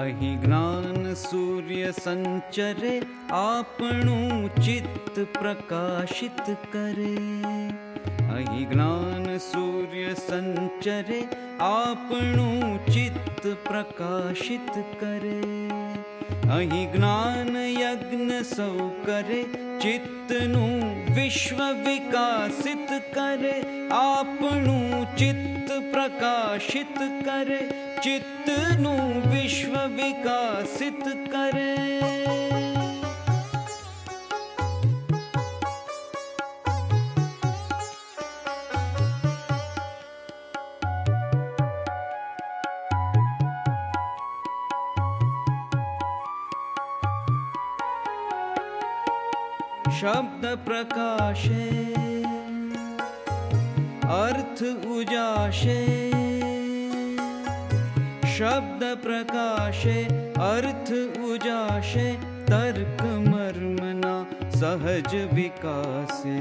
અહીં જ્ઞાન સૂર્ય સંચરે આપણું ચિત્ત પ્રકાશિત કરે. અહીં જ્ઞાન સૂર્ય સંચરે આપણું ચિત્ત પ્રકાશિત કરે. અહીં જ્ઞાન યજ્ઞ સૌ કરે ચિત્તનું વિશ્વ વિકાસિત કરે. આપણું ચિત્ત પ્રકાશિત કરે, ચિત્તનું વિશ્વ વિકાસિત કરે. શબ્દ પ્રકાશે अर्थ उजाशे. शब्द प्रकाशे अर्थ उजाशे, तर्क मर्मना सहज विकासे.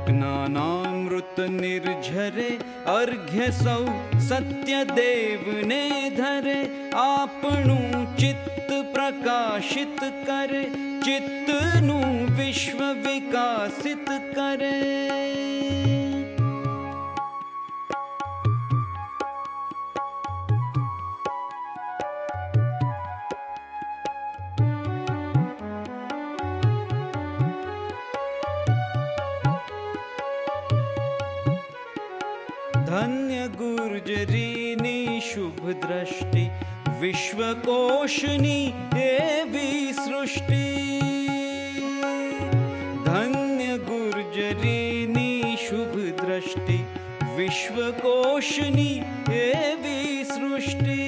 ज्ञानामृत निर्झरे अर्घ्य सौ सत्यदेव ने धरे. आपणुं चित्त प्रकाशित करे, चित्तनु विश्व विकासित करे. धन्य गुर्जरीनी शुभ दृष्टि, विश्वकोशनी एवी सृष्टि. धन्य गुर्जरीनी शुभ दृष्टि, विश्वकोशनी एवी सृष्टि.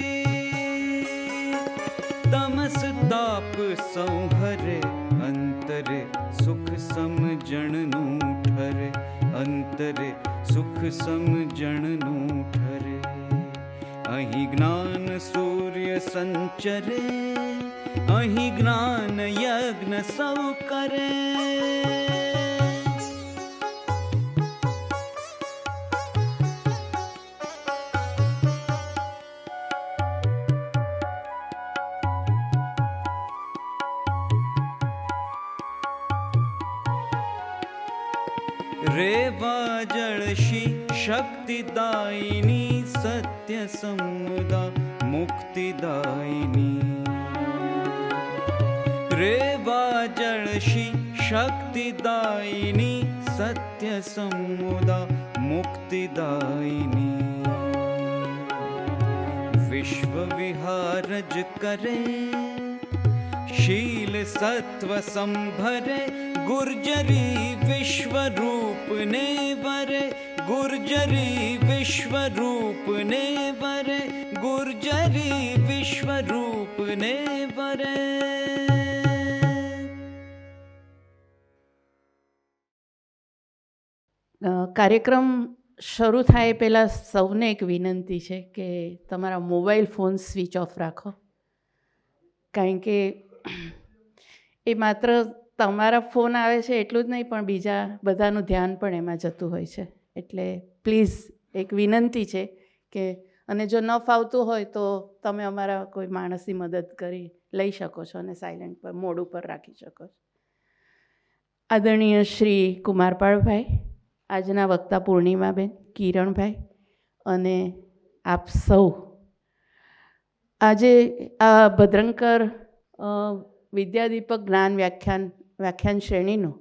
तमस ताप संहरे, अंतरे सुख समजणनु ठरे. अंतरे सुख समजणनु ठरे. અહીં જ્ઞાન સૂર્ય સંચરે, અહીં જ્ઞાન યજ્ઞ સૌ કરે. रेवा जलशी शक्तिदायिनी, सत्य समुदा मुक्तिदायिनी. रेवा जलशी शक्तिदायिनी, सत्य समुदा मुक्तिदायिनी. विश्व विहारज करे, शील सत्व संभरे. गुर्जरी विश्व रूप ने वरे. गुर्जरी विश्व रूप ने वरे. गुर्जरी विश्व रूप ने वरे. કાર્યક્રમ શરૂ થાય પહેલાં સૌને એક વિનંતી છે કે તમારા મોબાઈલ ફોન સ્વિચ ઓફ રાખો, કારણ કે એ માત્ર તમારા ફોન આવે છે એટલું જ નહીં, પણ બીજા બધાનું ધ્યાન પણ એમાં જતું હોય છે. એટલે પ્લીઝ એક વિનંતી છે કે, અને જો ન ફાવતું હોય તો તમે અમારા કોઈ માણસની મદદ કરી લઈ શકો છો અને સાયલેન્ટ પર મોડ ઉપર રાખી શકો છો. આદરણીય શ્રી કુમારપાળભાઈ, આજના વક્તા પૂર્ણિમાબેન, કિરણભાઈ અને આપ સૌ, આજે આ ભદ્રંકર વિદ્યાદીપક જ્ઞાન વ્યાખ્યાન શ્રેણીનું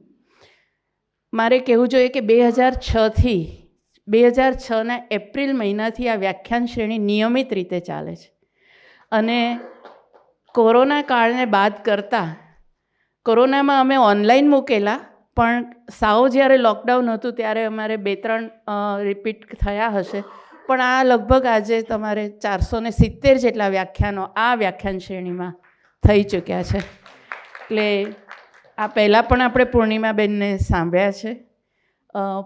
મારે કહેવું જોઈએ કે 2006ના એપ્રિલ મહિનાથી આ વ્યાખ્યાન શ્રેણી નિયમિત રીતે ચાલે છે. અને કોરોના કાળને બાદ કરતાં, કોરોનામાં અમે ઓનલાઈન મૂકેલા, પણ સાવ જ્યારે લોકડાઉન હતું ત્યારે અમારે 2-3 રિપીટ થયા હશે, પણ આ લગભગ આજે તમારે 470 જેટલા વ્યાખ્યાનો આ વ્યાખ્યાન શ્રેણીમાં થઈ ચૂક્યા છે. એટલે આ પહેલાં પણ આપણે પૂર્ણિમાબેનને સાંભળ્યા છે.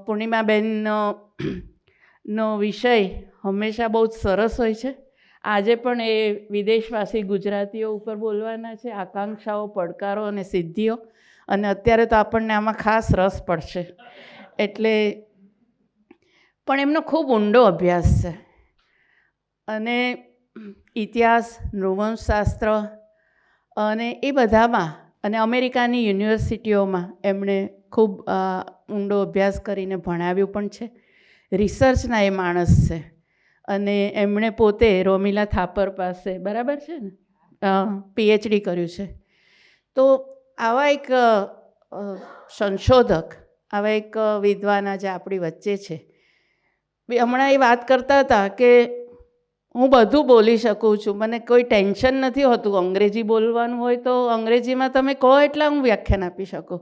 પૂર્ણિમાબેનનો વિષય હંમેશા બહુ જ સરસ હોય છે. આજે પણ એ વિદેશવાસી ગુજરાતીઓ ઉપર બોલવાના છે, આકાંક્ષાઓ, પડકારો અને સિદ્ધિઓ. અને અત્યારે તો આપણને આમાં ખાસ રસ પડશે. એટલે પણ એમનો ખૂબ ઊંડો અભ્યાસ છે. અને ઇતિહાસ, નૃવંશશાસ્ત્ર અને એ બધામાં અને અમેરિકાની યુનિવર્સિટીઓમાં એમણે ખૂબ ઊંડો અભ્યાસ કરીને ભણાવ્યું પણ છે. રિસર્ચના એ માણસ છે અને એમણે પોતે રોમિલા થાપર પાસે, બરાબર છે ને, PhD કર્યું છે. તો આવા એક સંશોધક, આવા એક વિદ્વાન આજે આપણી વચ્ચે છે. હમણાં એ વાત કરતા હતા કે હું બધું બોલી શકું છું, મને કોઈ ટેન્શન નથી હોતું. અંગ્રેજી બોલવાનું હોય તો અંગ્રેજીમાં તમે કહો એટલા હું વ્યાખ્યાન આપી શકું,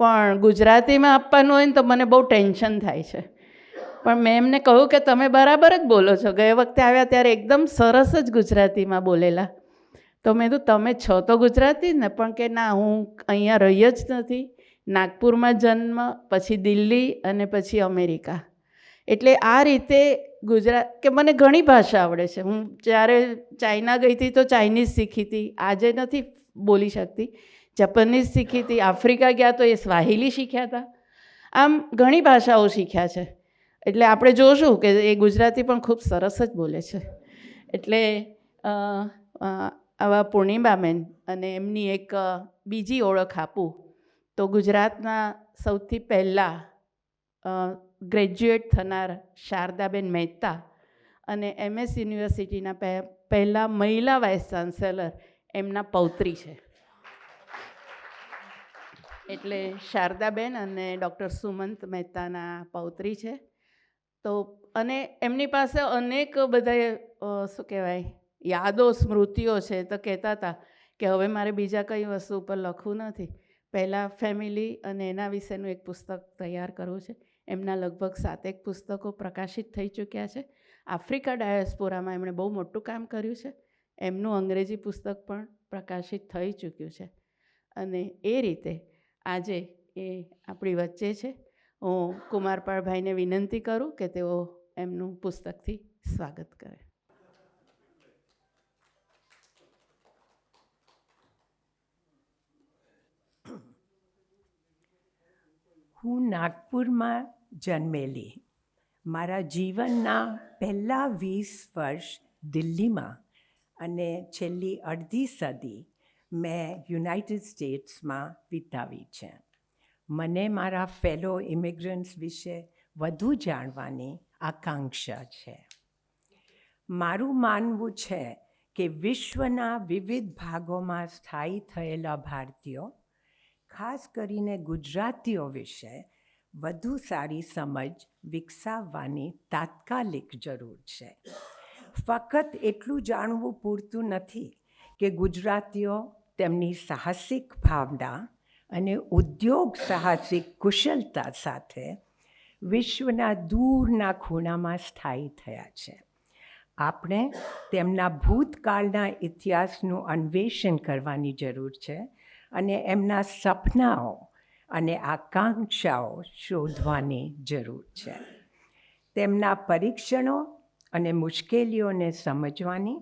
પણ ગુજરાતીમાં આપવાનું હોય ને તો મને બહુ ટેન્શન થાય છે. પણ મેં એમને કહ્યું કે તમે બરાબર જ બોલો છો. ગયે વખતે આવ્યા ત્યારે એકદમ સરસ જ ગુજરાતીમાં બોલેલા. તો મેં કીધું તમે છો તો ગુજરાતી ને, પણ કે ના, હું અહીંયા રહી જ નથી. નાગપુરમાં જન્મ, પછી દિલ્હી અને પછી અમેરિકા. એટલે આ રીતે કે મને ઘણી ભાષા આવડે છે. હું જ્યારે ચાઇના ગઈ હતી તો ચાઇનીઝ શીખી હતી, આજે નથી બોલી શકતી. જાપાનીઝ શીખી હતી. આફ્રિકા ગયા તો એ સ્વાહિલી શીખ્યા હતા. આમ ઘણી ભાષાઓ શીખ્યા છે. એટલે આપણે જોશું કે એ ગુજરાતી પણ ખૂબ સરસ જ બોલે છે. એટલે આવા પૂર્ણિમાબેન અને એમની એક બીજી ઓળખ આપું તો ગુજરાતના સૌથી પહેલાં ગ્રેજ્યુએટ થનાર શારદાબેન મહેતા અને MS યુનિવર્સિટીના પહેલાં મહિલા વાઇસ ચાન્સેલર એમના પૌત્રી છે. એટલે શારદાબેન અને ડૉક્ટર સુમંત મહેતાના પૌત્રી છે. તો અને એમની પાસે અનેક બધા શું કહેવાય યાદો, સ્મૃતિઓ છે. તો કહેતા હતા કે હવે મારે બીજા કઈ વસ્તુ ઉપર લખવું નથી, પહેલાં ફેમિલી અને એના વિશેનું એક પુસ્તક તૈયાર કરવું છે. એમના લગભગ 7 પુસ્તકો પ્રકાશિત થઈ ચૂક્યા છે. આફ્રિકા ડાયસ્પોરામાં એમણે બહુ મોટું કામ કર્યું છે. એમનું અંગ્રેજી પુસ્તક પણ પ્રકાશિત થઈ ચૂક્યું છે. અને એ રીતે આજે એ આપણી વચ્ચે છે. હું કુમારપાળભાઈને વિનંતી કરું કે તેઓ એમનું પુસ્તકથી સ્વાગત કરે. હું નાગપુરમાં જન્મેલી. મારા જીવનના પહેલા 20 વર્ષ દિલ્હીમાં અને છેલ્લી અડધી સદી મેં યુનાઇટેડ સ્ટેટ્સમાં વિતાવી છે. મને મારા ફેલો ઇમિગ્રન્ટ્સ વિશે વધુ જાણવાની આકાંક્ષા છે. મારું માનવું છે કે વિશ્વના વિવિધ ભાગોમાં સ્થાયી થયેલા ભારતીયો, ખાસ કરીને ગુજરાતીઓ વિશે વધુ સારી સમજ વિકસાવવાની તાત્કાલિક જરૂર છે. ફક્ત એટલું જાણવું પૂરતું નથી કે ગુજરાતીઓ તેમની સાહસિક ભાવના અને ઉદ્યોગ સાહસિક કુશળતા સાથે વિશ્વના દૂરના ખૂણામાં સ્થાયી થયા છે. આપણે તેમના ભૂતકાળના ઇતિહાસનું અન્વેષણ કરવાની જરૂર છે અને એમના સપનાઓ અને આકાંક્ષાઓ શોધવાની જરૂર છે. તેમના પરીક્ષણો અને મુશ્કેલીઓને સમજવાની,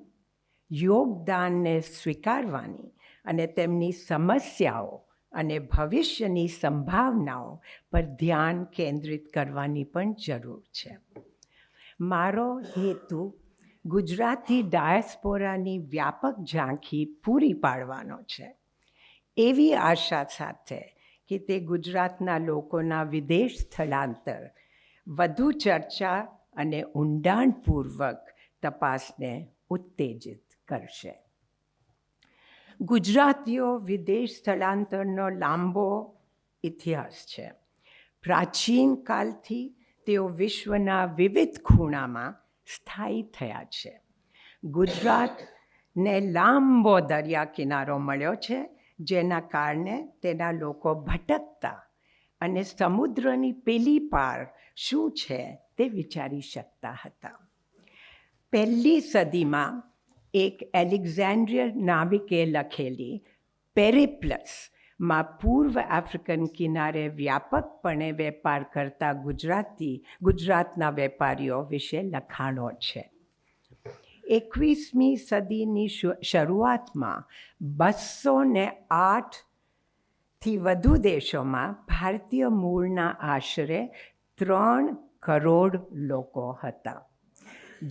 યોગદાનને સ્વીકારવાની અને તેમની સમસ્યાઓ અને ભવિષ્યની સંભાવનાઓ પર ધ્યાન કેન્દ્રિત કરવાની પણ જરૂર છે. મારો હેતુ ગુજરાતી ડાયસ્પોરાની વ્યાપક ઝાંખી પૂરી પાડવાનો છે, એવી આશા સાથે કે તે ગુજરાતના લોકોના વિદેશ સ્થળાંતર વધુ ચર્ચા અને ઊંડાણપૂર્વક તપાસને ઉત્તેજિત કરશે. ગુજરાતીઓ વિદેશ સ્થળાંતરનો લાંબો ઇતિહાસ છે. પ્રાચીન કાળથી તેઓ વિશ્વના વિવિધ ખૂણામાં સ્થાયી થયા છે. ગુજરાતને લાંબો દરિયા કિનારો મળ્યો છે, જેના કારણે તેના લોકો ભટકતા અને સમુદ્રની પેલી પાર શું છે તે વિચારી શકતા હતા. 1લી સદીમાં એક એલેક્ઝાન્ડ્રિયન નાવિકે લખેલી પેરિપ્લસમાં પૂર્વ આફ્રિકન કિનારે વ્યાપકપણે વેપાર કરતા ગુજરાતના વેપારીઓ વિશે લખાણો છે. 21મી સદીની શરૂઆતમાં 208થી વધુ દેશોમાં ભારતીય મૂળના આશરે 3 કરોડ લોકો હતા,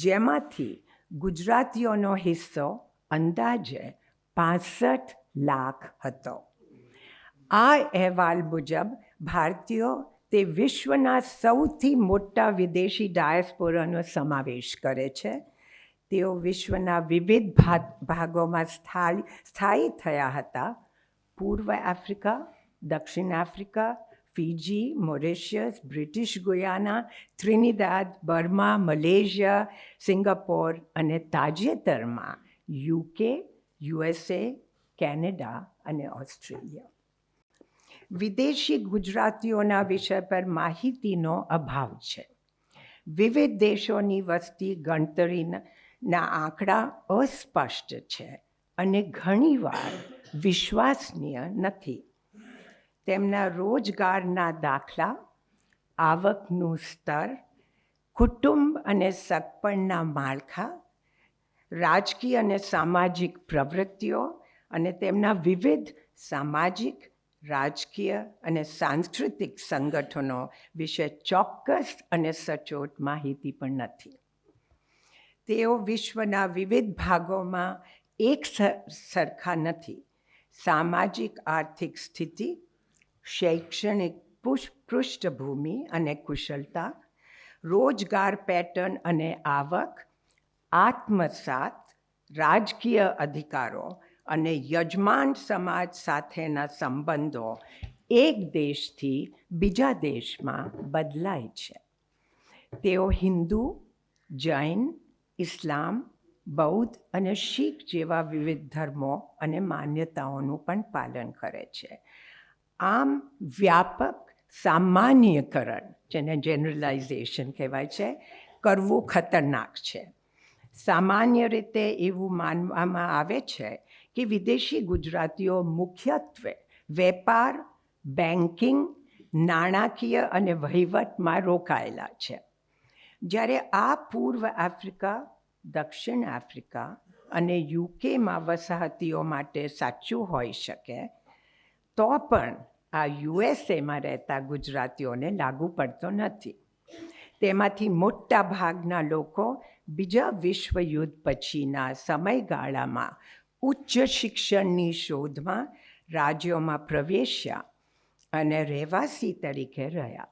જેમાંથી ગુજરાતીઓનો હિસ્સો અંદાજે 65 લાખ હતો. આ અહેવાલ મુજબ ભારતીયો તે વિશ્વના સૌથી મોટા વિદેશી ડાયસ્પોરાનો સમાવેશ કરે છે. તેઓ વિશ્વના વિવિધ ભાગોમાં સ્થાયી થયા હતા. પૂર્વ આફ્રિકા, દક્ષિણ Africa, Fiji, Mauritius, British Guyana, ત્રિનિદાદ, Burma, Malaysia, Singapore અને તાજેતરમાં UK, USA, કેનેડા અને ઓસ્ટ્રેલિયા. વિદેશી ગુજરાતીઓના વિષય પર માહિતીનો અભાવ છે. વિવિધ દેશોની વસ્તી ગણતરીના આંકડા અસ્પષ્ટ છે અને ઘણીવાર વિશ્વસનીય નથી. તેમના રોજગારના દાખલા, આવકનું સ્તર, કુટુંબ અને સગપણના માળખા, રાજકીય અને સામાજિક પ્રવૃત્તિઓ અને તેમના વિવિધ સામાજિક, રાજકીય અને સાંસ્કૃતિક સંગઠનો વિશે ચોક્કસ અને સચોટ માહિતી પણ નથી. તેઓ વિશ્વના વિવિધ ભાગોમાં એક સરખા નથી. સામાજિક આર્થિક સ્થિતિ, શૈક્ષણિક પૃષ્ઠભૂમિ અને કુશળતા, રોજગાર પેટર્ન અને આવક, આત્મસાત, રાજકીય અધિકારો અને યજમાન સમાજ સાથેના સંબંધો એક દેશથી બીજા દેશમાં બદલાય છે. તેઓ હિન્દુ, જૈન, ઇસ્લામ, બૌદ્ધ અને શીખ જેવા વિવિધ ધર્મો અને માન્યતાઓનું પણ પાલન કરે છે. આમ વ્યાપક સામાન્યકરણ, જેને જનરલાઇઝેશન કહેવાય છે, કરવું ખતરનાક છે. સામાન્ય રીતે એવું માનવામાં આવે છે કે વિદેશી ગુજરાતીઓ મુખ્યત્વે વેપાર, બેન્કિંગ, નાણાકીય અને વહીવટમાં રોકાયેલા છે. જ્યારે આ પૂર્વ આફ્રિકા, દક્ષિણ આફ્રિકા અને યુકેમાં વસાહતીઓ માટે સાચું હોઈ શકે, તો પણ આ યુએસએમાં રહેતા ગુજરાતીઓને લાગુ પડતો નથી. તેમાંથી મોટા ભાગના લોકો બીજા વિશ્વયુદ્ધ પછીના સમયગાળામાં ઉચ્ચ શિક્ષણની શોધમાં રાજ્યોમાં પ્રવેશ્યા અને રહેવાસી તરીકે રહ્યા.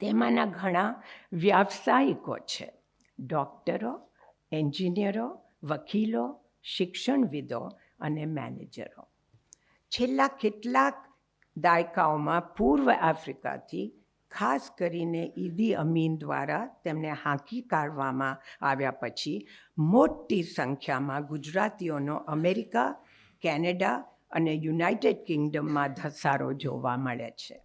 તેમાંના ઘણા વ્યાવસાયિકો છે. ડૉક્ટરો, એન્જિનિયરો, વકીલો, શિક્ષણવિદો અને મેનેજરો. છેલ્લા કેટલાક દાયકાઓમાં પૂર્વ આફ્રિકાથી, ખાસ કરીને ઈદી અમીન દ્વારા તેમને હાંકી કાઢવામાં આવ્યા પછી, મોટી સંખ્યામાં ગુજરાતીઓનો અમેરિકા, કેનેડા અને યુનાઇટેડ કિંગડમમાં ધસારો જોવા મળે છે.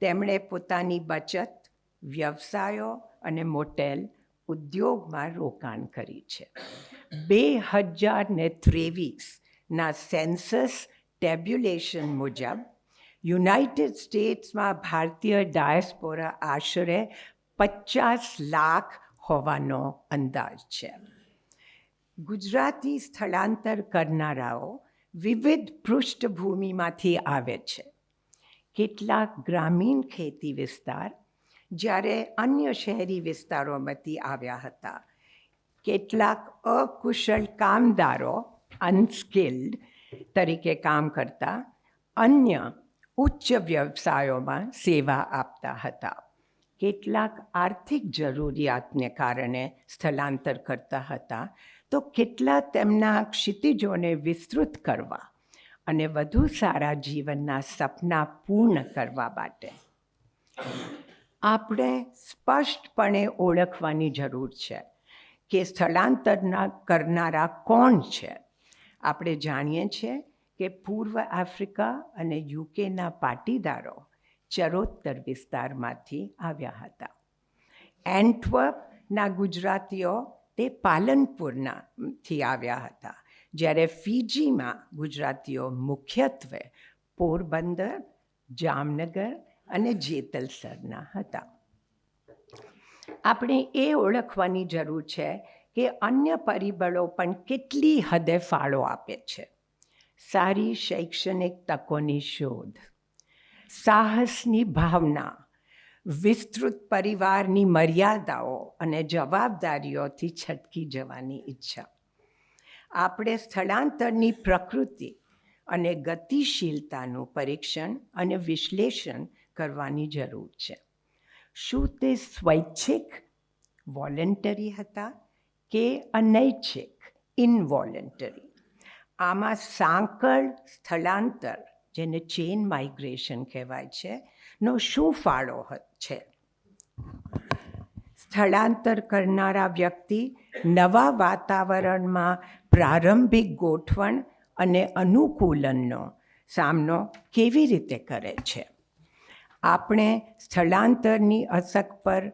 તેમણે પોતાની બચત, વ્યવસાયો અને મોટેલ ઉદ્યોગમાં રોકાણ કરી છે. 2023ના સેન્સસ ટેબ્યુલેશન મુજબ યુનાઇટેડ સ્ટેટ્સમાં ભારતીય ડાયસ્પોરા આશરે 50 લાખ હોવાનો અંદાજ છે. ગુજરાતી સ્થળાંતર કરનારાઓ વિવિધ પૃષ્ઠભૂમિમાંથી આવે છે. કેટલાક ગ્રામીણ ખેતી વિસ્તાર, જ્યારે અન્ય શહેરી વિસ્તારોમાંથી આવ્યા હતા. કેટલાક અકુશળ કામદારો, અનસ્કિલ્ડ તરીકે કામ કરતા, અન્ય ઉચ્ચ વ્યવસાયોમાં સેવા આપતા હતા. કેટલાક આર્થિક જરૂરિયાતને કારણે સ્થળાંતર કરતા હતા, તો કેટલા તેમના ક્ષિતિજોને વિસ્તૃત કરવા અને વધુ સારા જીવનના સપના પૂર્ણ કરવા માટે. આપણે સ્પષ્ટપણે ઓળખવાની જરૂર છે કે સ્થળાંતર કરનારા કોણ છે. આપણે જાણીએ છીએ કે પૂર્વ આફ્રિકા અને યુકેના પાટીદારો ચરોતર વિસ્તારમાંથી આવ્યા હતા. એન્ટવર્પના ગુજરાતીઓ તે પાલનપુરથી આવ્યા હતા, જ્યારે ફિજીમાં ગુજરાતીઓ મુખ્યત્વે પોરબંદર, જામનગર અને જેતલસરના હતા. આપણે એ ઓળખવાની જરૂર છે કે અન્ય પરિબળો પણ કેટલી હદે ફાળો આપે છે. સારી શૈક્ષણિક તકોની શોધ, સાહસની ભાવના, વિસ્તૃત પરિવારની મર્યાદાઓ અને જવાબદારીઓથી છટકી જવાની ઈચ્છા. આપણે સ્થળાંતરની પ્રકૃતિ અને ગતિશીલતાનું પરીક્ષણ અને વિશ્લેષણ કરવાની જરૂર છે. શું તે સ્વૈચ્છિક વોલેન્ટરી હતા કે અનૈચ્છિક ઇનવોલેન્ટરી? આમાં સાંકળ સ્થળાંતર, જેને ચેઇન માઇગ્રેશન કહેવાય છે, નો શું ફાળો છે? સ્થળાંતર કરનારા વ્યક્તિ નવા વાતાવરણમાં પ્રારંભિક ગોઠવણ અને અનુકૂલનનો સામનો કેવી રીતે કરે છે? આપણે સ્થળાંતરની અસર પર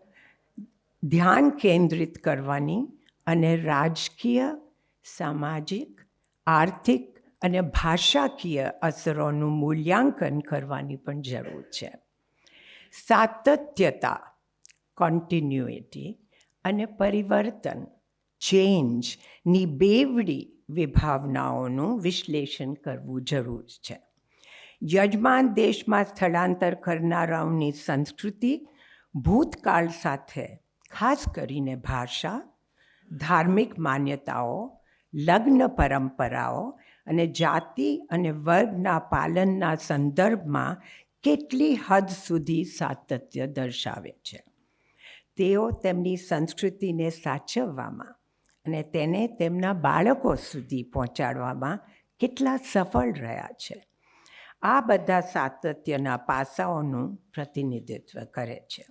ધ્યાન કેન્દ્રિત કરવાની અને રાજકીય, સામાજિક, આર્થિક અને ભાષાકીય અસરોનું મૂલ્યાંકન કરવાની પણ જરૂર છે. સાતત્યતા, કોન્ટિન્યુઇટી અને પરિવર્તન, ચેન્જની બેવડી વિભાવનાઓનું વિશ્લેષણ કરવું જરૂર છે. યજમાન દેશમાં સ્થળાંતર કરનારાઓની સંસ્કૃતિ ભૂતકાળ સાથે, ખાસ કરીને ભાષા, ધાર્મિક માન્યતાઓ, લગ્ન પરંપરાઓ અને જાતિ અને વર્ગના પાલનના સંદર્ભમાં કેટલી હદ સુધી સાતત્ય દર્શાવે છે. તેઓ તેમની સંસ્કૃતિને સાચવવામાં અને તેને તેમના બાળકો સુધી પહોંચાડવામાં કેટલા સફળ રહ્યા છે. આ બધા સાતત્યના પાસાઓનું પ્રતિનિધિત્વ કરે છે.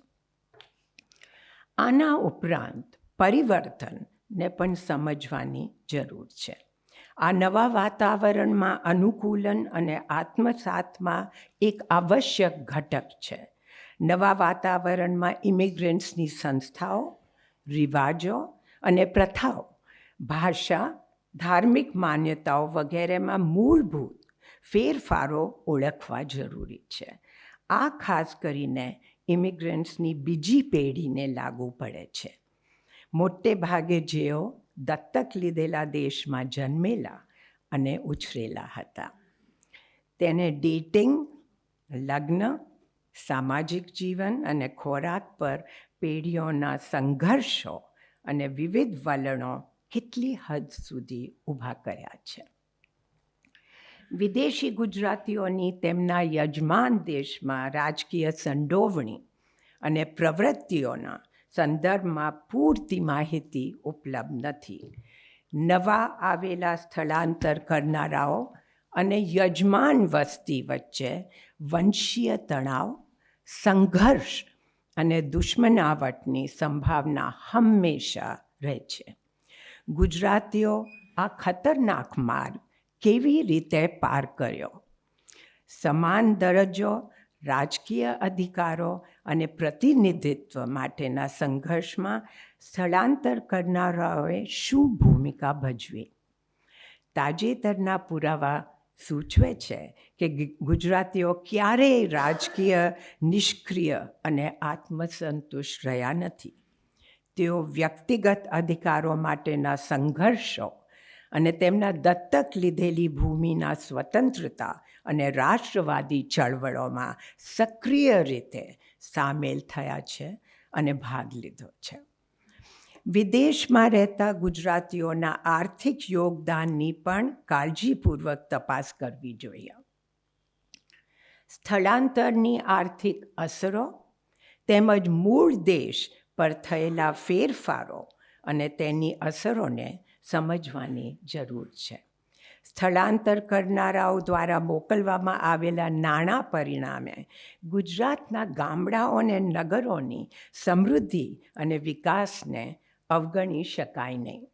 આના ઉપરાંત પરિવર્તનને પણ સમજવાની જરૂર છે. આ નવા વાતાવરણમાં અનુકૂલન અને આત્મસાતમાં એક આવશ્યક ઘટક છે. નવા વાતાવરણમાં ઇમિગ્રન્ટ્સની સંસ્થાઓ, રિવાજો અને પ્રથાઓ, ભાષા, ધાર્મિક માન્યતાઓ વગેરેમાં મૂળભૂત ફેરફારો ઓળખવા જરૂરી છે. આ ખાસ કરીને ઇમિગ્રન્ટ્સની બીજી પેઢીને લાગુ પડે છે. મોટે ભાગે જેઓ દત્તક લીધેલા દેશમાં જન્મેલા અને ઉછરેલા હતા. તેને ડેટિંગ, લગ્ન, સામાજિક જીવન અને ખોરાક પર પેઢીઓના સંઘર્ષો અને વિવિધ વલણો કેટલી હદ સુધી ઊભા કર્યા છે. વિદેશી ગુજરાતીઓની તેમના યજમાન દેશમાં રાજકીય સંડોવણી અને પ્રવૃત્તિઓના સંદર્ભમાં પૂરતી માહિતી ઉપલબ્ધ નથી. નવા આવેલા સ્થળાંતર કરનારાઓ અને યજમાન વસ્તી વચ્ચે વંશીય તણાવ, સંઘર્ષ અને દુશ્મનાવટની સંભાવના હંમેશા રહે છે. ગુજરાતીઓ આ ખતરનાક માર્ગ કેવી રીતે પાર કર્યો? સમાન દરજ્જો, રાજકીય અધિકારો અને પ્રતિનિધિત્વ માટેના સંઘર્ષમાં સ્થળાંતર કરનારાઓએ શું ભૂમિકા ભજવી? તાજેતરના પુરાવા સૂચવે છે કે ગુજરાતીઓ ક્યારેય રાજકીય નિષ્ક્રિય અને આત્મસંતુષ્ટ રહ્યા નથી. તેઓ વ્યક્તિગત અધિકારો માટેના સંઘર્ષો અને તેમના દત્તક લીધેલી ભૂમિના સ્વતંત્રતા અને રાષ્ટ્રવાદી ચળવળોમાં સક્રિય રીતે સામેલ થયા છે અને ભાગ લીધો છે. વિદેશમાં રહેતા ગુજરાતીઓના આર્થિક યોગદાનની પણ કાળજીપૂર્વક તપાસ કરવી જોઈએ. સ્થળાંતરની આર્થિક અસરો તેમજ મૂળ દેશ પર થયેલા ફેરફારો અને તેની અસરોને સમજવાની જરૂર છે. સ્થળાંતર કરનારાઓ દ્વારા મોકલવામાં આવેલા નાણાં પરિણામે ગુજરાતના ગામડાઓ અને નગરોની સમૃદ્ધિ અને વિકાસને અવગણી શકાય નહીં.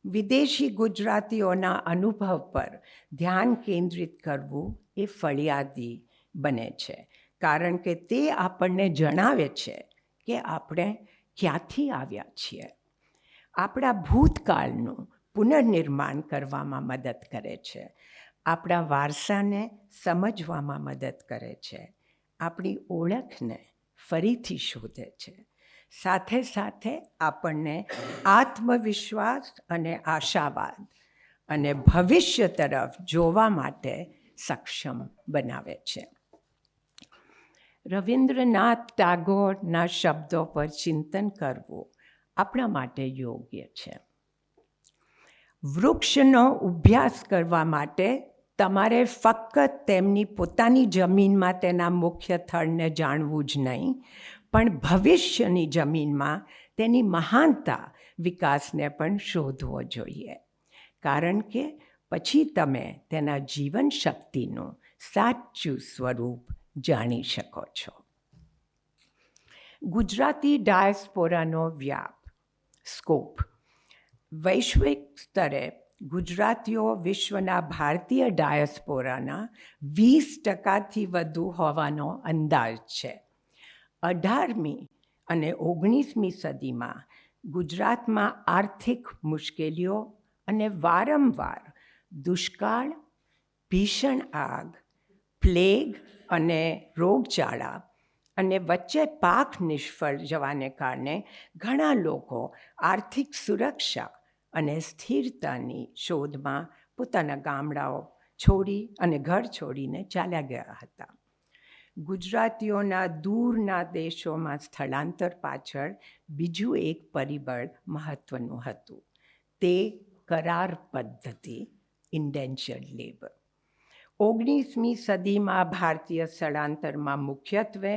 વિદેશી ગુજરાતીઓના અનુભવ પર ધ્યાન કેન્દ્રિત કરવું એ ફળિયાદી બને છે, કારણ કે તે આપણને જણાવે છે કે આપણે ક્યાંથી આવ્યા છીએ. આપણા ભૂતકાળનું પુનર્નિર્માણ કરવામાં મદદ કરે છે. આપણા વારસાને સમજવામાં મદદ કરે છે. આપણી ઓળખને ફરીથી શોધે છે. સાથે સાથે આપણને આત્મવિશ્વાસ અને આશાવાદ અને ભવિષ્ય તરફ જોવા માટે સક્ષમ બનાવે છે. રવિન્દ્રનાથ ટાગોરના શબ્દો પર ચિંતન કરવું આપણા માટે યોગ્ય છે. વૃક્ષનો અભ્યાસ કરવા માટે તમારે ફક્ત તેમની પોતાની જમીનમાં તેના મુખ્ય થડને જાણવું જ નહીં, પણ ભવિષ્યની જમીનમાં તેની મહાનતા વિકાસને પણ શોધવો જોઈએ, કારણ કે પછી તમે તેના જીવન શક્તિનું સાચું સ્વરૂપ જાણી શકો છો. ગુજરાતી ડાયસ્પોરાનો વ્યાપ સ્કોપ. વૈશ્વિક સ્તરે ગુજરાતીઓ વિશ્વના ભારતીય ડાયસ્પોરાના 20% વધુ હોવાનો અંદાજ છે. 18મી અને 19મી સદીમાં ગુજરાતમાં આર્થિક મુશ્કેલીઓ અને વારંવાર દુષ્કાળ, ભીષણ આગ, પ્લેગ અને રોગચાળા અને વચ્ચે પાક નિષ્ફળ જવાને કારણે ઘણા લોકો આર્થિક સુરક્ષા અને સ્થિરતાની શોધમાં પોતાના ગામડાઓ છોડી અને ઘર છોડીને ચાલ્યા ગયા હતા. ગુજરાતીઓના દૂરના દેશોમાં સ્થળાંતર પાછળ બીજું એક પરિબળ મહત્ત્વનું હતું. તે કરાર પદ્ધતિ, ઇન્ડેન્ચર્ડ લેબર. 19મી સદીમાં ભારતીય સ્થળાંતરમાં મુખ્યત્વે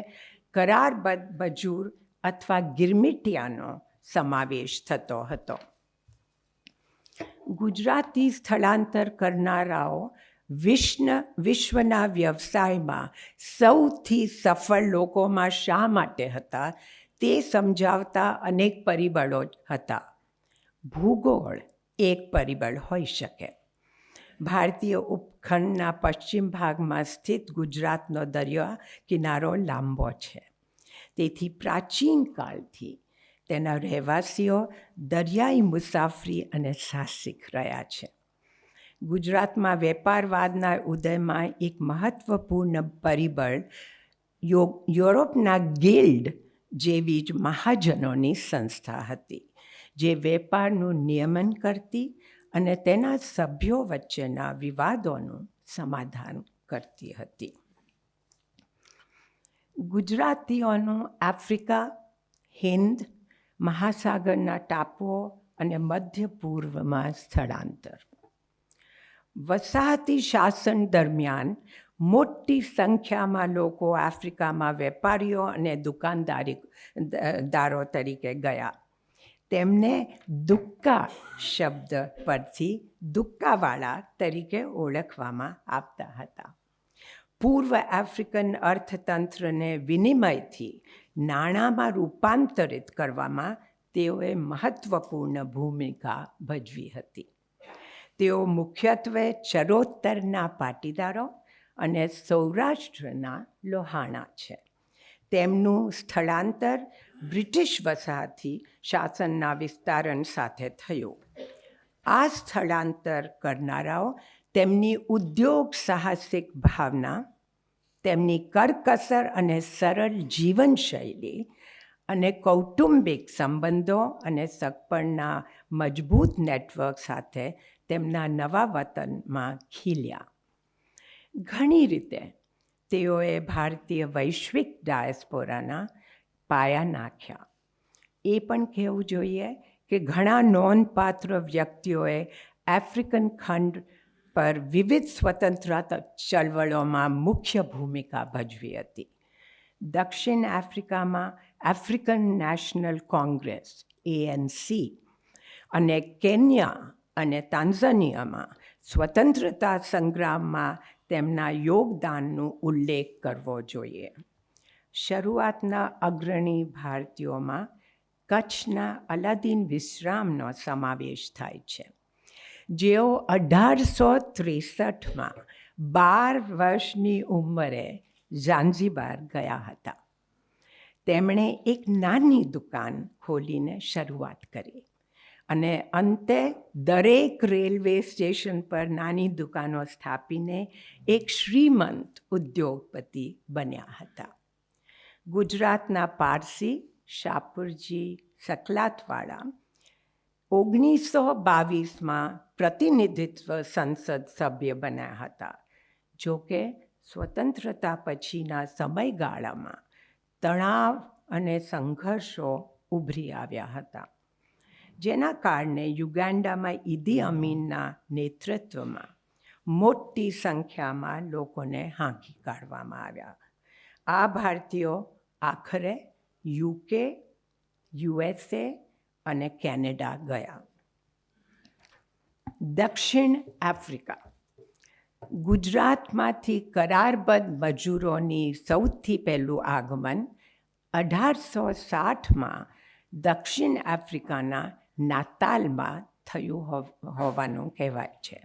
કરારબદ્ધ મજૂર અથવા ગિરમિટિયાનો સમાવેશ થતો હતો. ગુજરાતી સ્થળાંતર કરનારાઓ વિશ્વના વ્યવસાયમાં સૌથી સફળ લોકોમાં શા માટે હતા તે સમજાવતા અનેક પરિબળો હતા. ભૂગોળ એક પરિબળ હોઈ શકે. ભારતીય ઉપખંડના પશ્ચિમ ભાગમાં સ્થિત ગુજરાતનો દરિયા કિનારો લાંબો છે. તેથી પ્રાચીન કાળથી તેના રહેવાસીઓ દરિયાઈ મુસાફરી અને સાહસિક રહ્યા છે. ગુજરાતમાં વેપારવાદના ઉદયમાં એક મહત્ત્વપૂર્ણ પરિબળ યુરોપના ગિલ્ડ જેવી જ મહાજનોની સંસ્થા હતી, જે વેપારનું નિયમન કરતી અને તેના સભ્યો વચ્ચેના વિવાદોનું સમાધાન કરતી હતી. ગુજરાતીઓનું આફ્રિકા, હિન્દ મહાસાગરના ટાપુઓ અને મધ્ય પૂર્વમાં સ્થળાંતર. વસાહતી શાસન દરમિયાન મોટી સંખ્યામાં લોકો આફ્રિકામાં વેપારીઓ અને દુકાનદારો તરીકે ગયા. તેમને દુક્કા શબ્દ પરથી દુક્કાવાળા તરીકે ઓળખવામાં આવતા હતા. પૂર્વ આફ્રિકન અર્થતંત્રને વિનિમયથી નાણાંમાં રૂપાંતરિત કરવામાં તેઓએ મહત્ત્વપૂર્ણ ભૂમિકા ભજવી હતી. તેઓ મુખ્યત્વે ચરોતરના પાટીદારો અને સૌરાષ્ટ્રના લોહાણા છે. તેમનું સ્થળાંતર બ્રિટિશ વસાહતી શાસનના વિસ્તારણ સાથે થયું. આ સ્થળાંતર કરનારાઓ તેમની ઉદ્યોગ સાહસિક ભાવના, તેમની કરકસર અને સરળ જીવનશૈલી અને કૌટુંબિક સંબંધો અને સગપણના મજબૂત નેટવર્ક સાથે તેમના નવા વતનમાં ખીલ્યા. ઘણી રીતે તેઓએ ભારતીય વૈશ્વિક ડાયસ્પોરાના પાયા નાખ્યા. એ પણ કહેવું જોઈએ કે ઘણા નોંધપાત્ર વ્યક્તિઓએ આફ્રિકન ખંડ પર વિવિધ સ્વતંત્રતા ચળવળોમાં મુખ્ય ભૂમિકા ભજવી હતી. દક્ષિણ આફ્રિકામાં આફ્રિકન નેશનલ કોંગ્રેસ ANC અને કેન્યા અને તાન્ઝાનિયામાં સ્વતંત્રતા સંગ્રામમાં તેમના યોગદાનનો ઉલ્લેખ કરવો જોઈએ. શરૂઆતના અગ્રણી ભારતીયોમાં કચ્છના અલાદીન વિશ્રામનો સમાવેશ થાય છે, જેઓ 1863માં 12 વર્ષની ઉંમરે ઝાંઝીબાર ગયા હતા. તેમણે એક નાની દુકાન ખોલીને શરૂઆત કરી અને અંતે દરેક રેલવે સ્ટેશન પર નાની દુકાનો સ્થાપીને એક શ્રીમંત ઉદ્યોગપતિ બન્યા હતા. ગુજરાતના પારસી શાહપુરજી સકલાતવાળા 1922માં પ્રતિનિધિત્વ સંસદ સભ્ય બન્યા હતા. જોકે સ્વતંત્રતા પછીના સમયગાળામાં તણાવ અને સંઘર્ષો ઉભરી આવ્યા હતા, જેના કારણે યુગાન્ડામાં ઇદી અમીનના નેતૃત્વમાં મોટી સંખ્યામાં લોકોને હાંકી કાઢવામાં આવ્યા. આ ભારતીયો આખરે UK, USA અને કેનેડા ગયા. દક્ષિણ આફ્રિકા. ગુજરાતમાંથી કરારબદ્ધ મજૂરોની સૌથી પહેલું આગમન 1860માં દક્ષિણ આફ્રિકાના નાતાલમાં થયું હોવાનું કહેવાય છે.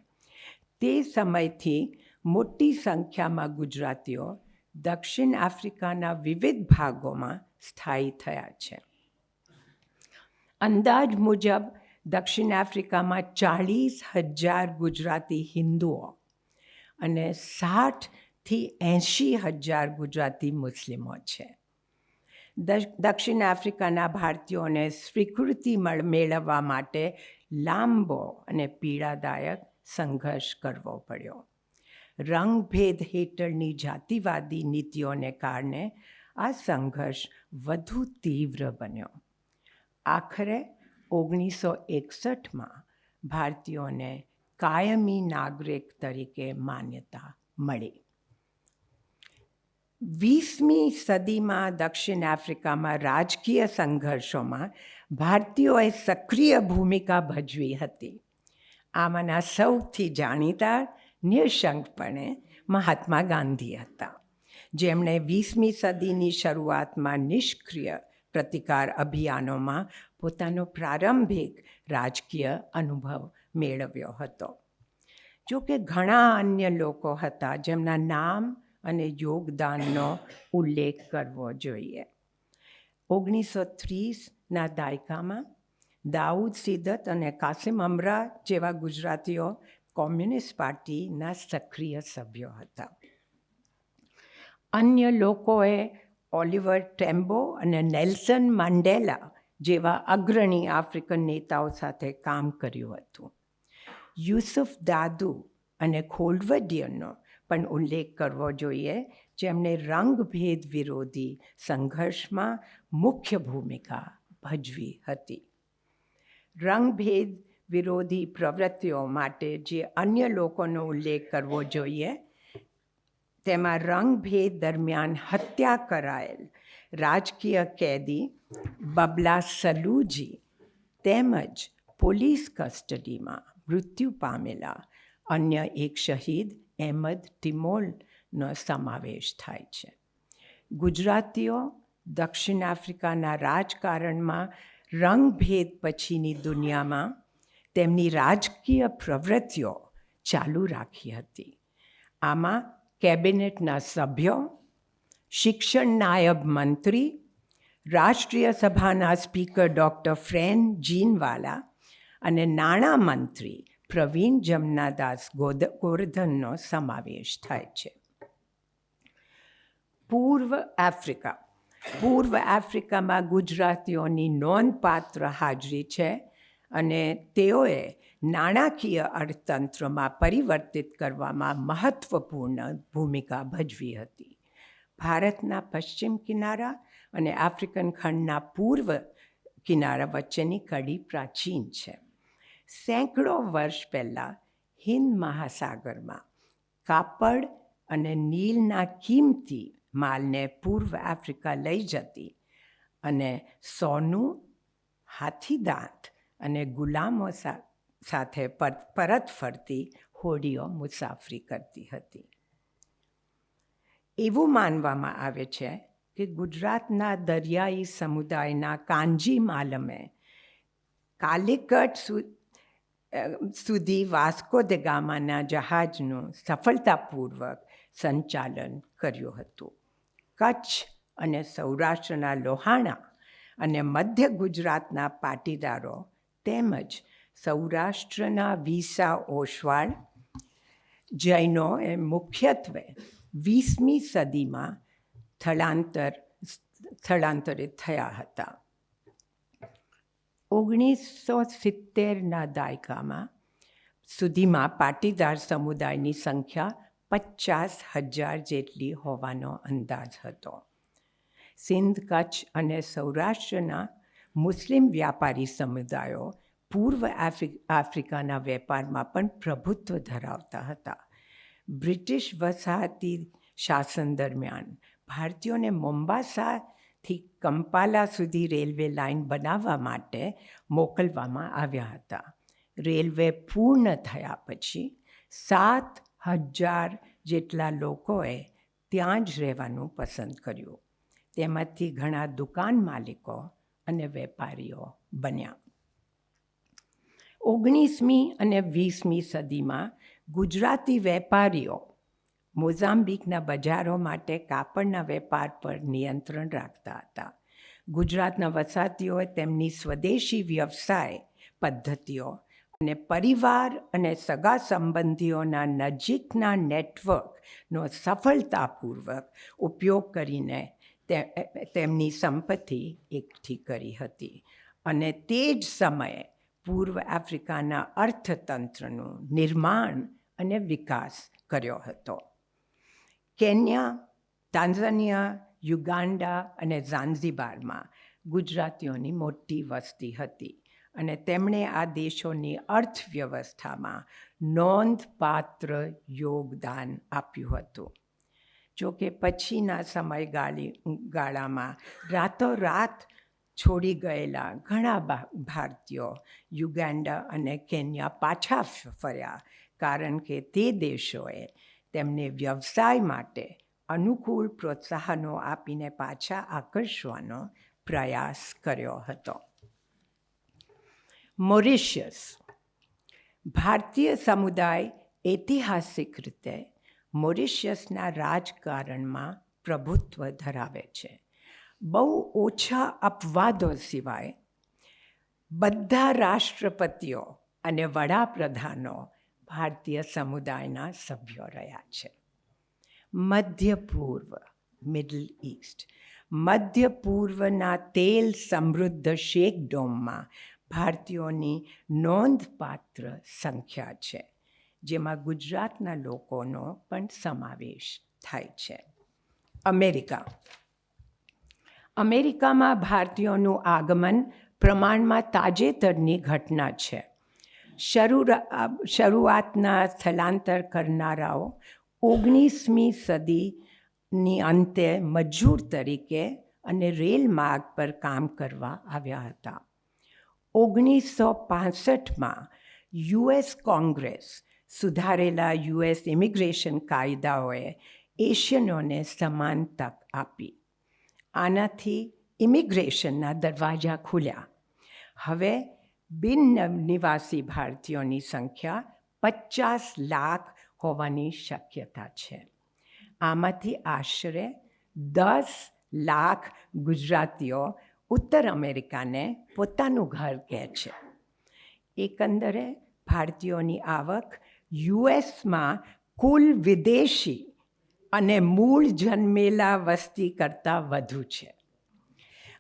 તે સમયથી મોટી સંખ્યામાં ગુજરાતીઓ દક્ષિણ આફ્રિકાના વિવિધ ભાગોમાં સ્થાયી થયા છે. અંદાજ મુજબ દક્ષિણ આફ્રિકામાં 40,000 ગુજરાતી હિન્દુઓ અને 60,000થી 80,000 ગુજરાતી મુસ્લિમો છે. દક્ષિણ આફ્રિકાના ભારતીયોને સ્વીકૃતિ મેળવવા માટે લાંબો અને પીડાદાયક સંઘર્ષ કરવો પડ્યો. રંગભેદ હેઠળની જાતિવાદી નીતિઓને કારણે આ સંઘર્ષ વધુ તીવ્ર બન્યો. આખરે 1961માં ભારતીયોને કાયમી નાગરિક તરીકે માન્યતા મળી. 20મી સદીમાં દક્ષિણ આફ્રિકામાં રાજકીય સંઘર્ષોમાં ભારતીયોએ સક્રિય ભૂમિકા ભજવી હતી. આમાંના સૌથી જાણીતા નિઃશંકપણે મહાત્મા ગાંધી હતા, જેમણે 20મી સદીની શરૂઆતમાં નિષ્ક્રિય પ્રતિકાર અભિયાનોમાં પોતાનો પ્રારંભિક રાજકીય અનુભવ મેળવ્યો હતો. જો કે ઘણા અન્ય લોકો હતા જેમના નામ અને યોગદાનનો ઉલ્લેખ કરવો જોઈએ. 1930ના દાયકામાં દાઉદ સિદત અને કાસિમ અમરા જેવા ગુજરાતીઓ કોમ્યુનિસ્ટ પાર્ટીના સક્રિય સભ્યો હતા. અન્ય લોકોએ ઓલિવર ટેમ્બો અને નેલ્સન મંડેલા જેવા અગ્રણી આફ્રિકન નેતાઓ સાથે કામ કર્યું હતું. યુસુફ દાદુ અને ખોલ્વડિયનનો પણ ઉલ્લેખ કરવો જોઈએ, જેમણે રંગભેદ વિરોધી સંઘર્ષમાં મુખ્ય ભૂમિકા ભજવી હતી. રંગભેદ વિરોધી પ્રવૃત્તિઓ માટે જે અન્ય લોકોનો ઉલ્લેખ કરવો જોઈએ તેમાં રંગભેદ દરમિયાન હત્યા કરાયેલ રાજકીય કેદી બબલા સલૂજી તેમજ પોલીસ કસ્ટડીમાં મૃત્યુ પામેલા અન્ય એક શહીદ અહેમદ ટિમોલનો સમાવેશ થાય છે. ગુજરાતીઓ દક્ષિણ આફ્રિકાના રાજકારણમાં રંગભેદ પછીની દુનિયામાં તેમની રાજકીય પ્રવૃત્તિઓ ચાલુ રાખી હતી. આમાં કેબિનેટના સભ્યો, શિક્ષણ નાયબ મંત્રી, રાષ્ટ્રીય સભાના સ્પીકર ડૉક્ટર ફ્રેન જીનવાલા અને નાણાં મંત્રી પ્રવીણ જમનાદાસ ગોરધનનો સમાવેશ થાય છે. પૂર્વ આફ્રિકામાં ગુજરાતીઓની નોંધપાત્ર હાજરી છે અને તેઓએ નાણાકીય અર્થતંત્રમાં પરિવર્તિત કરવામાં મહત્ત્વપૂર્ણ ભૂમિકા ભજવી હતી. ભારતના પશ્ચિમ કિનારા અને આફ્રિકન ખંડના પૂર્વ કિનારા વચ્ચેની કડી પ્રાચીન છે. સેંકડો વર્ષ પહેલાં હિન્દ મહાસાગરમાં કાપડ અને નીલના કિંમતી માલને પૂર્વ આફ્રિકા લઈ જતી અને સોનું, હાથીદાંત અને ગુલામો સાથે પરત ફરતી હોડીઓ મુસાફરી કરતી હતી. એવું માનવામાં આવે છે કે ગુજરાતના દરિયાઈ સમુદાયના કાંજી માલમે કાલિકટ સુધી વાસ્કો દ ગામાના જહાજનું સફળતાપૂર્વક સંચાલન કર્યું હતું. કચ્છ અને સૌરાષ્ટ્રના લોહાણા અને મધ્ય ગુજરાતના પાટીદારો તેમજ સૌરાષ્ટ્રના વિસા ઓસવાળ જૈનોએ મુખ્યત્વે 20મી સદીમાં સ્થળાંતરિત થયા હતા. 1970ના દાયકામાં સુધીમાં પાટીદાર સમુદાયની સંખ્યા 50,000 જેટલી હોવાનો અંદાજ હતો. સિંધ, કચ્છ અને સૌરાષ્ટ્રના મુસ્લિમ વ્યાપારી સમુદાયો પૂર્વ આફ્રિકાના વેપારમાં પણ પ્રભુત્વ ધરાવતા હતા. બ્રિટિશ વસાહતી શાસન દરમિયાન ભારતીયોને મોમ્બાસાથી કંપાલા સુધી રેલવે લાઇન બનાવવા માટે મોકલવામાં આવ્યા હતા. રેલવે પૂર્ણ થયા પછી 7,000 જેટલા લોકોએ ત્યાં જ રહેવાનું પસંદ કર્યું. તેમાંથી ઘણા દુકાન માલિકો અને વેપારીઓ બન્યા. 19મી અને 20મી સદીમાં ગુજરાતી વેપારીઓ મોઝામ્બિકના બજારો માટે કાપડના વેપાર પર નિયંત્રણ રાખતા હતા. ગુજરાતના વસાતીઓએ તેમની સ્વદેશી વ્યવસાય પદ્ધતિઓ અને પરિવાર અને સગા સંબંધીઓના નજીકના નેટવર્કનો સફળતાપૂર્વક ઉપયોગ કરીને તેમની સંપત્તિ એકઠી કરી હતી અને તે જ સમયે પૂર્વ આફ્રિકાના અર્થતંત્રનું નિર્માણ અને વિકાસ કર્યો હતો. કેન્યા, તાન્ઝાનિયા, યુગાન્ડા અને ઝાંઝીબારમાં ગુજરાતીઓની મોટી વસ્તી હતી અને તેમણે આ દેશોની અર્થવ્યવસ્થામાં નોંધપાત્ર યોગદાન આપ્યું હતું. જો કે પછીના સમયગાળામાં રાતોરાત છોડી ગયેલા ઘણા ભારતીયો યુગાન્ડા અને કેન્યા પાછા ફર્યા, કારણ કે તે દેશોએ તેમને વ્યવસાય માટે અનુકૂળ પ્રોત્સાહનો આપીને પાછા આકર્ષવાનો પ્રયાસ કર્યો હતો. મોરિશિયસ. ભારતીય સમુદાય ઐતિહાસિક રીતે મોરિશિયસના રાજકારણમાં પ્રભુત્વ ધરાવે છે. બહુ ઓછા અપવાદો સિવાય બધા રાષ્ટ્રપતિઓ અને વડાપ્રધાનો ભારતીય સમુદાયના સભ્યો રહ્યા છે. મધ્ય પૂર્વ, મિડલ ઇસ્ટ. મધ્ય પૂર્વના તેલ સમૃદ્ધ શેકડોમમાં ભારતીયોની નોંધપાત્ર સંખ્યા છે, જેમાં ગુજરાતના લોકોનો પણ સમાવેશ થાય છે. અમેરિકા. અમેરિકામાં ભારતીયોનું આગમન પ્રમાણમાં તાજેતરની ઘટના છે. શરૂઆતના સ્થળાંતર કરનારાઓ 19મી સદીની અંતે મજૂર તરીકે અને રેલ માર્ગ પર કામ કરવા આવ્યા હતા. 1965માં યુએસ કોંગ્રેસ સુધારેલા યુએસ ઇમિગ્રેશન કાયદાઓએ એશિયનોને સમાન તક આપી. આનાથી ઇમિગ્રેશનના દરવાજા ખુલ્યા. હવે બિન નિવાસી ભારતીયોની સંખ્યા 50 લાખ હોવાની શક્યતા છે. આમાંથી આશરે 10 લાખ ગુજરાતીઓ ઉત્તર અમેરિકાને પોતાનું ઘર કહે છે. એકંદરે ભારતીયોની આવક યુએસમાં કુલ વિદેશી અને મૂળ જન્મેલા વસ્તી કરતાં વધુ છે.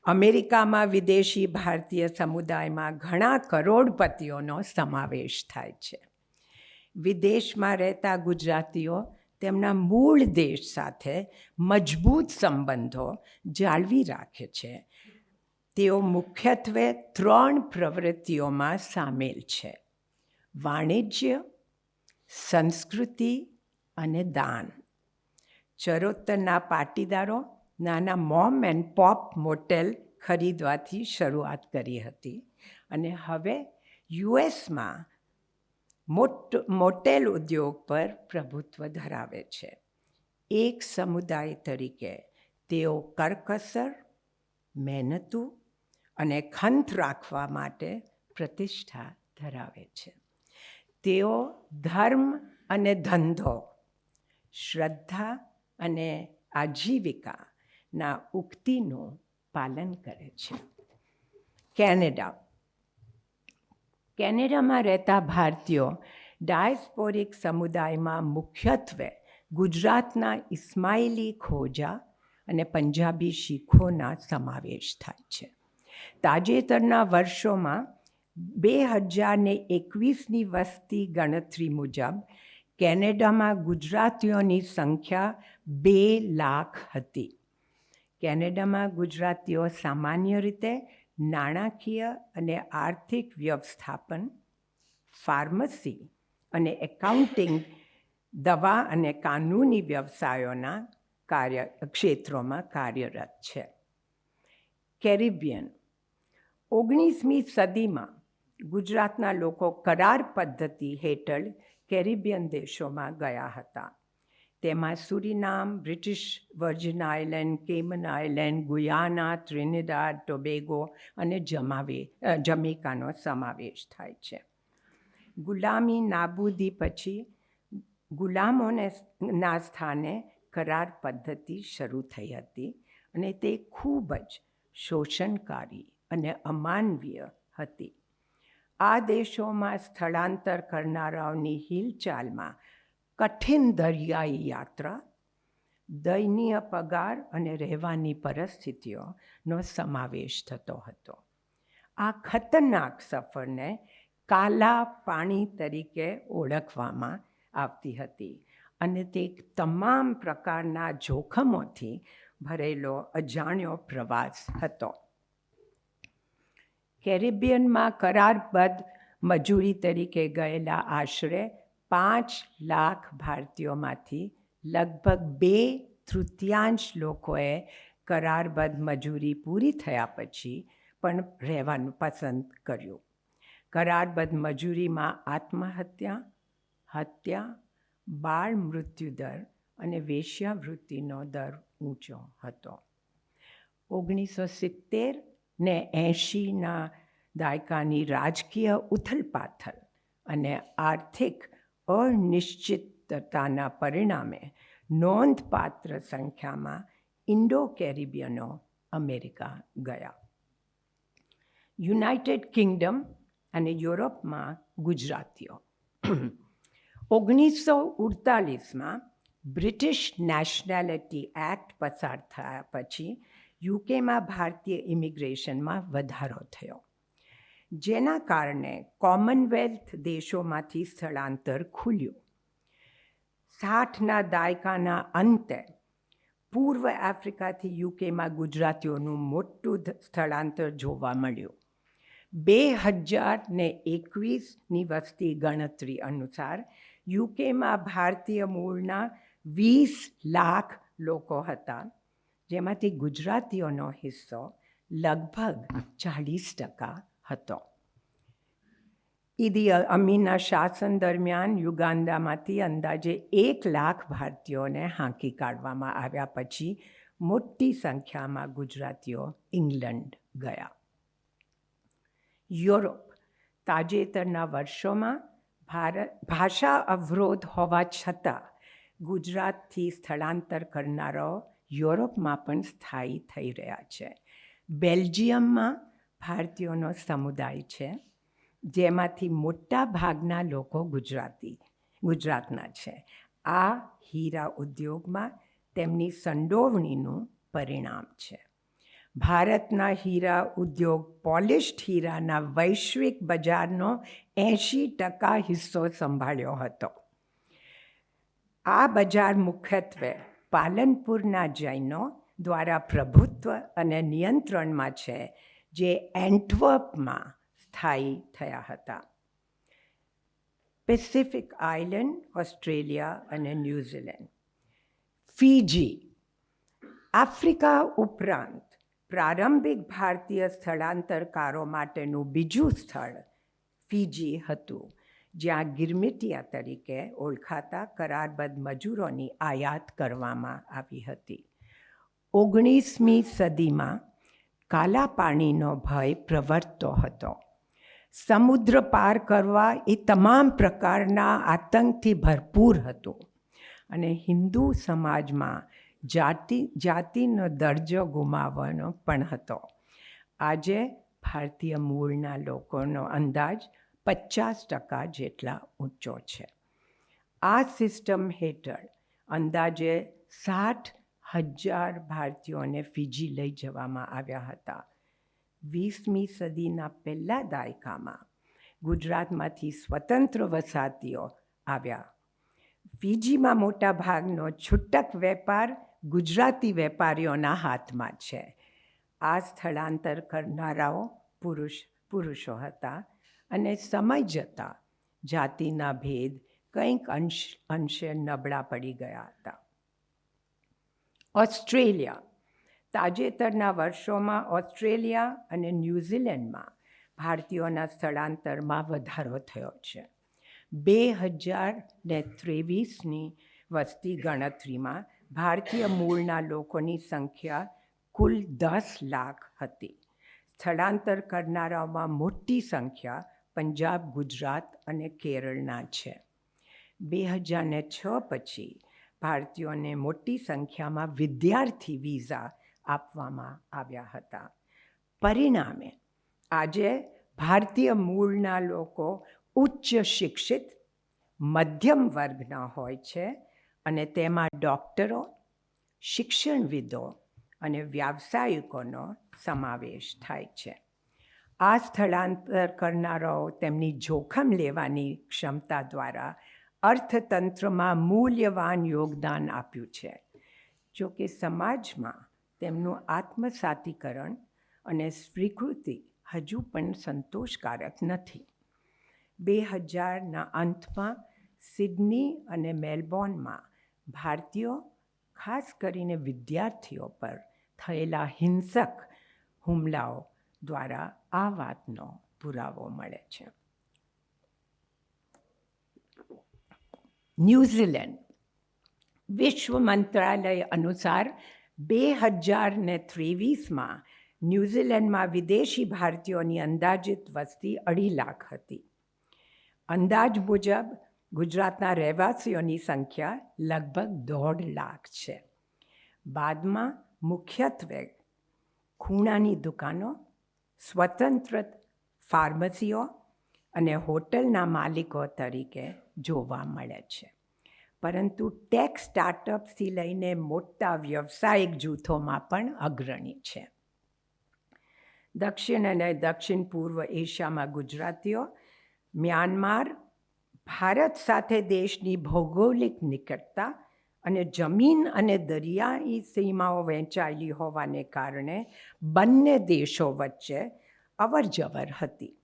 અમેરિકામાં વિદેશી ભારતીય સમુદાયમાં ઘણા કરોડપતિઓનો સમાવેશ થાય છે. વિદેશમાં રહેતા ગુજરાતીઓ તેમના મૂળ દેશ સાથે મજબૂત સંબંધો જાળવી રાખે છે. તેઓ મુખ્યત્વે 3 પ્રવૃત્તિઓમાં સામેલ છે: વાણિજ્ય, સંસ્કૃતિ અને દાન. ચરોતરના પાટીદારો નાના મોમ એન્ડ પોપ મોટેલ ખરીદવાથી શરૂઆત કરી હતી અને હવે યુએસમાં મોટેલ ઉદ્યોગ પર પ્રભુત્વ ધરાવે છે. એક સમુદાય તરીકે તેઓ કરકસર, મહેનતુ અને ખંત રાખવા માટે પ્રતિષ્ઠા ધરાવે છે. તેઓ ધર્મ અને ધંધો, શ્રદ્ધા અને આજીવિકાના ઉક્તિનું પાલન કરે છે. કેનેડા. કેનેડામાં રહેતા ભારતીયો ડાયસ્પોરિક સમુદાયમાં મુખ્યત્વે ગુજરાતના ઇસ્માઇલી ખોજા અને પંજાબી શીખોના સમાવેશ થાય છે. તાજેતરના વર્ષોમાં 2021ની વસ્તી ગણતરી મુજબ કેનેડામાં ગુજરાતીઓની સંખ્યા 2 લાખ હતી. કેનેડામાં ગુજરાતીઓ સામાન્ય રીતે નાણાકીય અને આર્થિક વ્યવસ્થાપન, ફાર્મસી અને એકાઉન્ટિંગ, દવા અને કાનૂની વ્યવસાયોના ક્ષેત્રોમાં કાર્યરત છે. કેરિબિયન. 19મી સદીમાં ગુજરાતના લોકો કરાર પદ્ધતિ હેઠળ કેરિબિયન દેશોમાં ગયા હતા. તેમાં સુરીનામ, British virgin island, કેમન island, Guyana, ટ્રિનિડાડ, Tobago અને જમૈકાનો સમાવેશ થાય છે. ગુલામી નાબૂદી પછી ગુલામોના સ્થાને કરાર પદ્ધતિ શરૂ થઈ હતી અને તે ખૂબ જ શોષણકારી અને અમાનવીય હતી. આ દેશોમાં સ્થળાંતર કરનારાઓની હિલચાલમાં કઠિન દરિયાઈ યાત્રા, દયનીય પગાર અને રહેવાની પરિસ્થિતિઓનો સમાવેશ થતો હતો. આ ખતરનાક સફરને કાલા પાણી તરીકે ઓળખવામાં આવતી હતી અને તે તમામ પ્રકારના જોખમોથી ભરેલો અજાણ્યો પ્રવાસ હતો. કેરિબિયનમાં કરારબદ્ધ મજૂરી તરીકે ગયેલા આશરે 5 લાખ ભારતીયોમાંથી લગભગ 2/3 લોકોએ કરારબદ્ધ મજૂરી પૂરી થયા પછી પણ રહેવાનું પસંદ કર્યું. કરારબદ્ધ મજૂરીમાં આત્મહત્યા, હત્યા, બાળ મૃત્યુદર અને વેશ્યાવૃત્તિનો દર ઊંચો હતો. 1970 ને 80ના દાયકાની રાજકીય ઉથલપાથલ અને આર્થિક અનિશ્ચિતતાના પરિણામે નોંધપાત્ર સંખ્યામાં ઇન્ડો કેરિબિયનો અમેરિકા ગયા. યુનાઇટેડ કિંગડમ અને યુરોપમાં ગુજરાતીઓ. 1948માં બ્રિટિશ નેશનાલિટી એક્ટ પસાર થયા પછી યુકેમાં ભારતીય ઇમિગ્રેશનમાં વધારો થયો, જેના કારણે કોમનવેલ્થ દેશોમાંથી સ્થળાંતર ખુલ્યું. 60ના દાયકાના અંતે પૂર્વ આફ્રિકાથી યુકેમાં ગુજરાતીઓનું મોટું સ્થળાંતર જોવા મળ્યું. 2021ની વસ્તી ગણતરી અનુસાર યુકેમાં ભારતીય મૂળના 20 લાખ લોકો હતા, જેમાંથી ગુજરાતીઓનો હિસ્સો લગભગ 40% હતો. ઇદી અમીનના શાસન દરમિયાન યુગાન્ડામાંથી અંદાજે 1 લાખ ભારતીયોને હાંકી કાઢવામાં આવ્યા પછી મોટી સંખ્યામાં ગુજરાતીઓ ઇંગ્લેન્ડ ગયા. યુરોપ. તાજેતરના વર્ષોમાં ભાષા અવરોધ હોવા છતાં ગુજરાતથી સ્થળાંતર કરનારાઓ યુરોપમાં પણ સ્થાયી થઈ રહ્યા છે. બેલ્જિયમમાં ભારતીયોનો સમુદાય છે, જેમાંથી મોટા ભાગના લોકો ગુજરાતના છે. આ હીરા ઉદ્યોગમાં તેમની સંડોવણીનું પરિણામ છે. ભારતના હીરા ઉદ્યોગ પોલિશ્ડ હીરાના વૈશ્વિક બજારનો 80% હિસ્સો સંભાળ્યો હતો. આ બજાર મુખ્યત્વે પાલનપુરના જૈનો દ્વારા પ્રભુત્વ અને નિયંત્રણમાં છે, જે એન્ટવર્પમાં સ્થાયી થયા હતા. પેસિફિક આઇલેન્ડ, ઓસ્ટ્રેલિયા અને ન્યૂઝીલેન્ડ. ફીજી. આફ્રિકા ઉપરાંત પ્રારંભિક ભારતીય સ્થળાંતરકારો માટેનું બીજું સ્થળ ફીજી હતું, જ્યાં ગિરમિટિયા તરીકે ઓળખાતા કરારબદ્ધ મજૂરોની આયાત કરવામાં આવી હતી. 19મી સદીમાં કાલા પાણીનો ભય પ્રવર્તતો હતો. સમુદ્ર પાર કરવા એ તમામ પ્રકારના આતંકથી ભરપૂર હતું અને હિન્દુ સમાજમાં જાતિનો દરજ્જો ગુમાવવાનો પણ હતો. આજે ભારતીય મૂળના લોકોનો અંદાજ 50% જેટલા ઊંચો છે. આ સિસ્ટમ હેઠળ અંદાજે 60,000 ભારતીયોને ફીજી લઈ જવામાં આવ્યા હતા. 20મી સદીના પહેલા દાયકામાં ગુજરાતમાંથી સ્વતંત્ર વસાતીઓ આવ્યા. ફીજીમાં મોટા ભાગનો છૂટક વેપાર ગુજરાતી વેપારીઓના હાથમાં છે. આ સ્થળાંતર કરનારાઓ પુરુષો હતા અને સમય જતાં જાતિના ભેદ કંઈક અંશે નબળા પડી ગયા હતા. ઓસ્ટ્રેલિયા. તાજેતરના વર્ષોમાં ઓસ્ટ્રેલિયા અને ન્યૂઝીલેન્ડમાં ભારતીયોના સ્થળાંતરમાં વધારો થયો છે. 2023ની વસ્તી ગણતરીમાં ભારતીય મૂળના લોકોની સંખ્યા કુલ 10 લાખ હતી. સ્થળાંતર કરનારાઓમાં મોટી સંખ્યા પંજાબ, ગુજરાત અને કેરળના છે. 2006 પછી ભારતીયોને મોટી સંખ્યામાં વિદ્યાર્થી વિઝા આપવામાં આવ્યા હતા. પરિણામે આજે ભારતીય મૂળના લોકો ઉચ્ચ શિક્ષિત, મધ્યમ વર્ગના હોય છે અને તેમાં ડૉક્ટરો, શિક્ષણવિદો અને વ્યાવસાયિકોનો સમાવેશ થાય છે. આ સ્થળાંતર કરનારાઓ તેમની જોખમ લેવાની ક્ષમતા દ્વારા અર્થતંત્રમાં મૂલ્યવાન યોગદાન આપ્યું છે. જો કે સમાજમાં તેમનું આત્મસાતીકરણ અને સ્વીકૃતિ હજુ પણ સંતોષકારક નથી. 2000ના અંતમાં સિડની અને મેલબોર્નમાં ભારતીયો, ખાસ કરીને વિદ્યાર્થીઓ પર થયેલા હિંસક હુમલાઓ દ્વારા આ વાતનો પુરાવો મળે છે. ન્યૂઝીલેન્ડ. વિશ્વ મંત્રાલય અનુસાર 2023માં ન્યૂઝીલેન્ડમાં વિદેશી ભારતીયોની અંદાજિત વસ્તી 2.5 લાખ હતી. અંદાજ મુજબ ગુજરાતના રહેવાસીઓની સંખ્યા લગભગ 1.5 લાખ છે. બાદમાં મુખ્યત્વે ખૂણાની દુકાનો, સ્વતંત્ર ફાર્મસીઓ અને હોટલના માલિકો તરીકે જોવા મળે છે. પરંતુ ટેક સ્ટાર્ટઅપ્સથી લઈને મોટા વ્યવસાયિક જૂથોમાં પણ અગ્રણી છે. દક્ષિણ અને દક્ષિણ પૂર્વ એશિયામાં ગુજરાતીઓ, મ્યાનમાર, ભારત સાથે દેશની ભૌગોલિક નિકટતા અને જમીન અને દરિયાઈ સીમાઓ વહેંચાયેલી હોવાને કારણે બંને દેશો વચ્ચે અવરજવર હતી.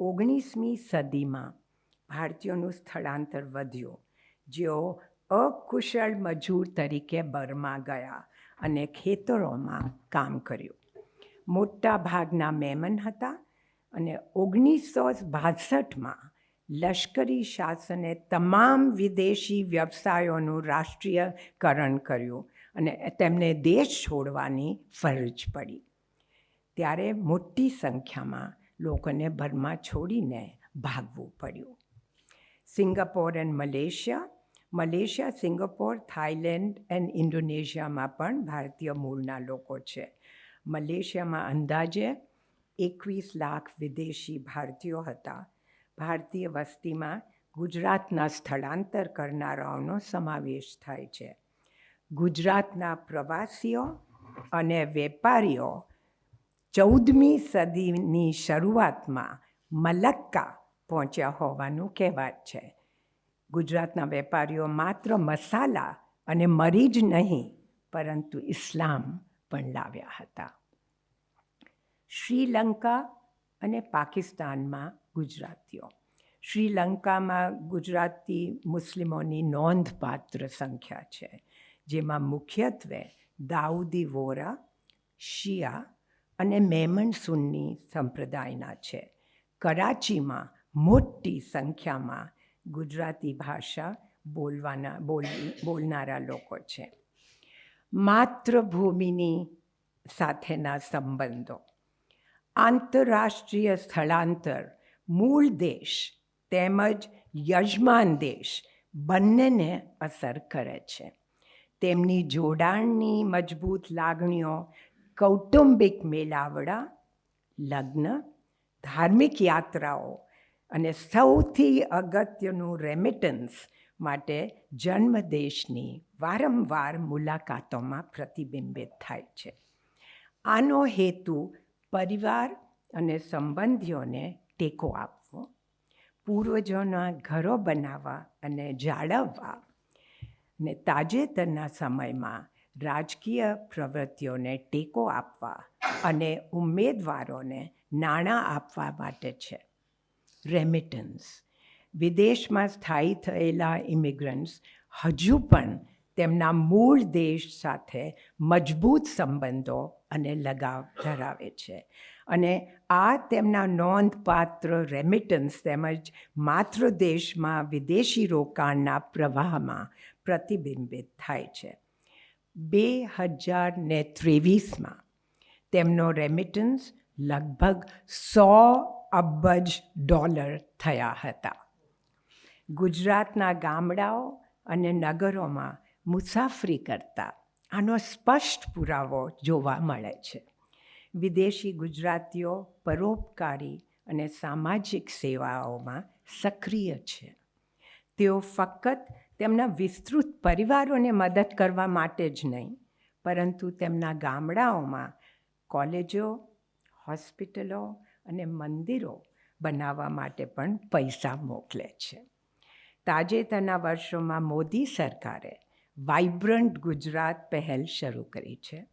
19મી સદીમાં ભારતીયોનું સ્થળાંતર વધ્યું, જેઓ અકુશળ મજૂર તરીકે બર્મા ગયા અને ખેતરોમાં કામ કર્યું. મોટા ભાગના મેમન હતા અને 1962માં લશ્કરી શાસને તમામ વિદેશી વ્યવસાયોનું રાષ્ટ્રીયકરણ કર્યું અને તેમને દેશ છોડવાની ફરજ પડી. ત્યારે મોટી સંખ્યામાં લોકોને બર્મા છોડીને ભાગવું પડ્યું. સિંગાપોર અને મલેશિયા, સિંગાપોર, થાઈલેન્ડ અને ઇન્ડોનેશિયામાં પણ ભારતીય મૂળના લોકો છે. મલેશિયામાં અંદાજે 21 લાખ વિદેશી ભારતીયો હતા. ભારતીય વસ્તીમાં ગુજરાતના સ્થળાંતર કરનારાઓનો સમાવેશ થાય છે. ગુજરાતના પ્રવાસીઓ અને વેપારીઓ 14મી સદીની શરૂઆતમાં મલક્કા પહોંચ્યા હોવાનું કહેવાય છે. ગુજરાતના વેપારીઓ માત્ર મસાલા અને મરી જ નહીં, પરંતુ ઇસ્લામ પણ લાવ્યા હતા. શ્રીલંકા અને પાકિસ્તાનમાં ગુજરાતીઓ. શ્રીલંકામાં ગુજરાતી મુસ્લિમોની નોંધપાત્ર સંખ્યા છે, જેમાં મુખ્યત્વે દાઉદી વોરા, શિયા અને મેમન સુન્ની સંપ્રદાયના છે. કરાચીમાં મોટી સંખ્યામાં ગુજરાતી ભાષા બોલનારા લોકો છે. માતૃભૂમિની સાથેના સંબંધો. આંતરરાષ્ટ્રીય સ્થળાંતર મૂળ દેશ તેમજ યજમાન દેશ બંનેને અસર કરે છે. તેમની જોડાણની મજબૂત લાગણીઓ કૌટુંબિક મેળાવડા, લગ્ન, ધાર્મિક યાત્રાઓ અને સૌથી અગત્યનું રેમિટન્સ માટે જન્મદેશની વારંવાર મુલાકાતોમાં પ્રતિબિંબિત થાય છે. આનો હેતુ પરિવાર અને સંબંધીઓને ટેકો આપવો, પૂર્વજોના ઘરો બનાવવા અને જાળવવા અને તાજેતરના સમયમાં રાજકીય પ્રવૃત્તિઓને ટેકો આપવા અને ઉમેદવારોને નાણાં આપવા માટે છે. રેમિટન્સ. વિદેશમાં સ્થાયી થયેલા ઇમિગ્રન્ટ્સ હજુ પણ તેમના મૂળ દેશ સાથે મજબૂત સંબંધો અને લગાવ ધરાવે છે અને આ તેમના નોંધપાત્ર રેમિટન્સ તેમજ માતૃ દેશમાં વિદેશી રોકાણના પ્રવાહમાં પ્રતિબિંબિત થાય છે. 2023માં તેમનો રેમિટન્સ લગભગ $100 અબજ થયા હતા. ગુજરાતના ગામડાઓ અને નગરોમાં મુસાફરી કરતા આનો સ્પષ્ટ પુરાવો જોવા મળે છે. વિદેશી ગુજરાતીઓ પરોપકારી અને સામાજિક સેવાઓમાં સક્રિય છે. તેઓ ફક્ત તેમના વિસ્તૃત પરિવારોને મદદ કરવા માટે જ નહીં, પરંતુ તેમના ગામડાઓમાં કોલેજો, હોસ્પિટલો અને મંદિરો બનાવવા માટે પણ પૈસા મોકલે છે. તાજેતરના વર્ષોમાં મોદી સરકારે વાઇબ્રન્ટ ગુજરાત પહેલ શરૂ કરી છે.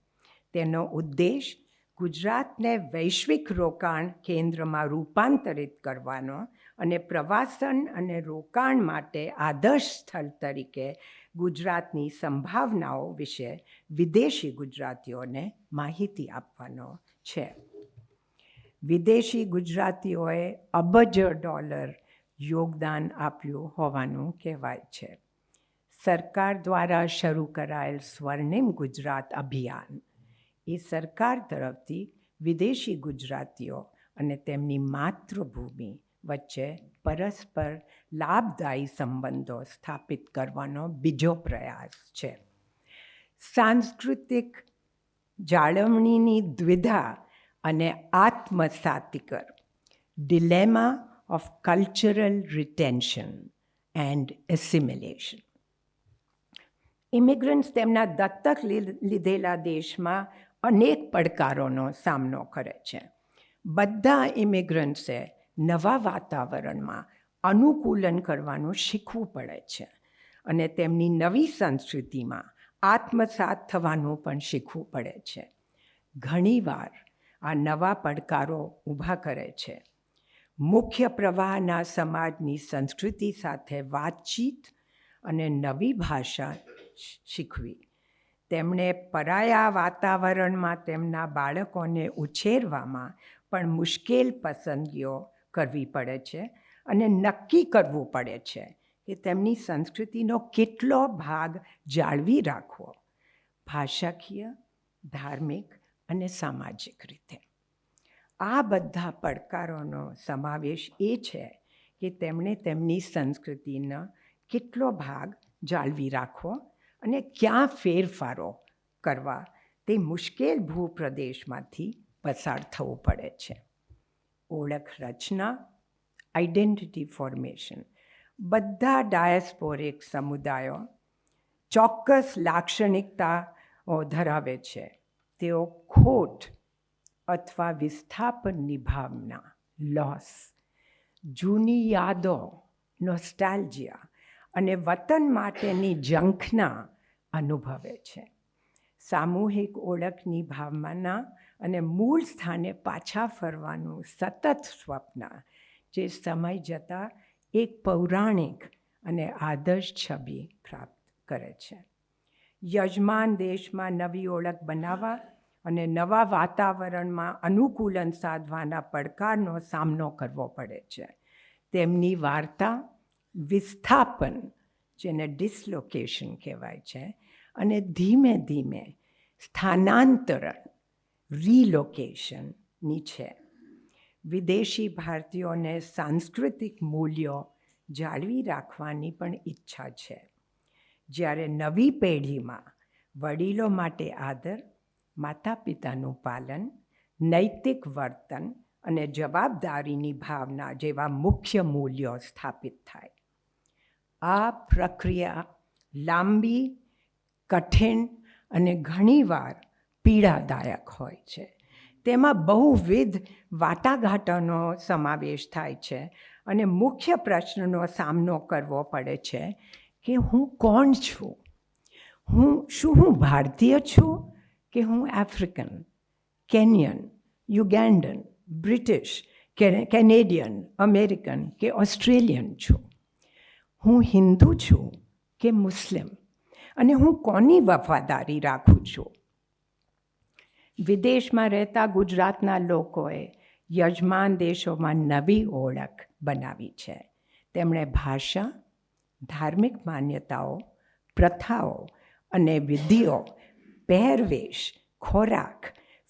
તેનો ઉદ્દેશ ગુજરાતને વૈશ્વિક રોકાણ કેન્દ્રમાં રૂપાંતરિત કરવાનો અને પ્રવાસન અને રોકાણ માટે આદર્શ સ્થળ તરીકે ગુજરાતની સંભાવનાઓ વિશે વિદેશી ગુજરાતીઓને માહિતી આપવાનો છે. વિદેશી ગુજરાતીઓએ અબજો ડોલર યોગદાન આપ્યું હોવાનું કહેવાય છે. સરકાર દ્વારા શરૂ કરાયેલ સ્વર્ણિમ ગુજરાત અભિયાન એ સરકાર તરફથી વિદેશી ગુજરાતીઓ અને તેમની માતૃભૂમિ વચ્ચે પરસ્પર લાભદાયી સંબંધો સ્થાપિત કરવાનો બીજો પ્રયાસ છે. સાંસ્કૃતિક જાળવણીની દ્વિધા અને આત્મસાતીકર ડિલેમા of cultural retention and assimilation. Immigrants તેમના દત્તક લીધેલા દેશમાં અનેક પડકારોનો સામનો કરે છે. બધા ઇમિગ્રન્ટ્સે નવા વાતાવરણમાં અનુકૂલન કરવાનું શીખવું પડે છે અને તેમની નવી સંસ્કૃતિમાં આત્મસાત થવાનું પણ શીખવું પડે છે. ઘણીવાર આ નવા પડકારો ઊભા કરે છે. મુખ્ય પ્રવાહના સમાજની સંસ્કૃતિ સાથે વાતચીત અને નવી ભાષા શીખવી. તેમણે પરાયા વાતાવરણમાં તેમના બાળકોને ઉછેરવામાં પણ મુશ્કેલ પસંદગીઓ કરવી પડે છે અને નક્કી કરવું પડે છે કે તેમની સંસ્કૃતિનો કેટલો ભાગ જાળવી રાખવો, ભાષાકીય, ધાર્મિક અને સામાજિક રીતે. આ બધા પડકારોનો સમાવેશ એ છે કે તેમણે તેમની સંસ્કૃતિનો કેટલો ભાગ જાળવી રાખવો અને ક્યાં ફેરફારો કરવા તે મુશ્કેલ ભૂપ્રદેશમાંથી પસાર થવું પડે છે. ઓળખ રચના, આઇડેન્ટિટી ફોર્મેશન. બધા ડાયસ્પોરિક સમુદાયો ચોક્કસ લાક્ષણિકતાઓ ધરાવે છે. તેઓ ખોટ અથવા વિસ્થાપનની ભાવના, લોસ, જૂની યાદો, નોસ્ટાલ્જિયા અને વતન માટેની ઝંખના અનુભવે છે. સામૂહિક ઓળખની ભાવના અને મૂળ સ્થાને પાછા ફરવાનું સતત સ્વપ્ન, જે સમય જતાં એક પૌરાણિક અને આદર્શ છબી પ્રાપ્ત કરે છે. યજમાન દેશમાં નવી ઓળખ બનાવવા અને નવા વાતાવરણમાં અનુકૂલન સાધવાના પડકારનો સામનો કરવો પડે છે. તેમની વાર્તા વિસ્થાપન, જેને ડિસલોકેશન કહેવાય છે, અને ધીમે ધીમે સ્થાનાંતરણ, રીલોકેશનની છે. વિદેશી ભારતીયોને સાંસ્કૃતિક મૂલ્યો જાળવી રાખવાની પણ ઈચ્છા છે. જ્યારે નવી પેઢીમાં વડીલો માટે આદર, માતા પિતાનું પાલન, નૈતિક વર્તન અને જવાબદારીની ભાવના જેવા મુખ્ય મૂલ્યો સ્થાપિત થાય. આ પ્રક્રિયા લાંબી, કઠિન અને ઘણીવાર પીડાદાયક હોય છે. તેમાં બહુવિધ વાટાઘાટોનો સમાવેશ થાય છે અને મુખ્ય પ્રશ્નનો સામનો કરવો પડે છે કે હું કોણ છું? શું હું ભારતીય છું કે હું African, Kenyan, Ugandan, British, Canadian, American કે ઓસ્ટ્રેલિયન છું? હું હિન્દુ છું કે મુસ્લિમ? અને હું કોની વફાદારી રાખું છું? વિદેશમાં રહેતા ગુજરાતના લોકોએ યજમાન દેશોમાં નવી ઓળખ બનાવી છે. તેમણે ભાષા, ધાર્મિક માન્યતાઓ, પ્રથાઓ અને વિધિઓ, પહેરવેશ, ખોરાક,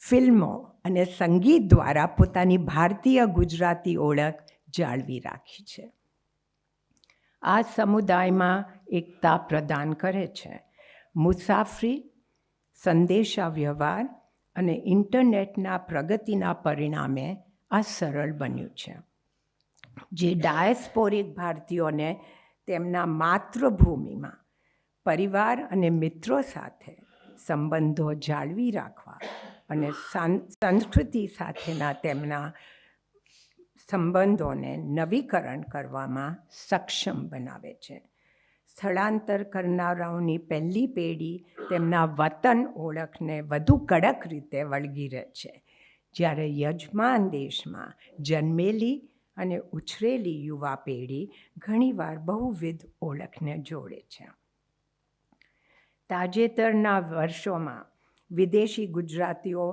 ફિલ્મો અને સંગીત દ્વારા પોતાની ભારતીય ગુજરાતી ઓળખ જાળવી રાખી છે. આ સમુદાયમાં એકતા પ્રદાન કરે છે. મુસાફરી, સંદેશા વ્યવહાર અને ઇન્ટરનેટના પ્રગતિના પરિણામે આ સરળ બન્યું છે, જે ડાયસ્પોરિક ભારતીયોને તેમના માતૃભૂમિમાં પરિવાર અને મિત્રો સાથે સંબંધો જાળવી રાખવા અને સંસ્કૃતિ સાથેના તેમના સંબંધોને નવીકરણ કરવામાં સક્ષમ બનાવે છે. સ્થળાંતર કરનારાઓની પહેલી પેઢી તેમના વતન ઓળખને વધુ કડક રીતે વળગી રહે છે, જ્યારે યજમાન દેશમાં જન્મેલી અને ઉછરેલી યુવા પેઢી ઘણીવાર બહુવિધ ઓળખને જોડે છે. તાજેતરના વર્ષોમાં વિદેશી ગુજરાતીઓ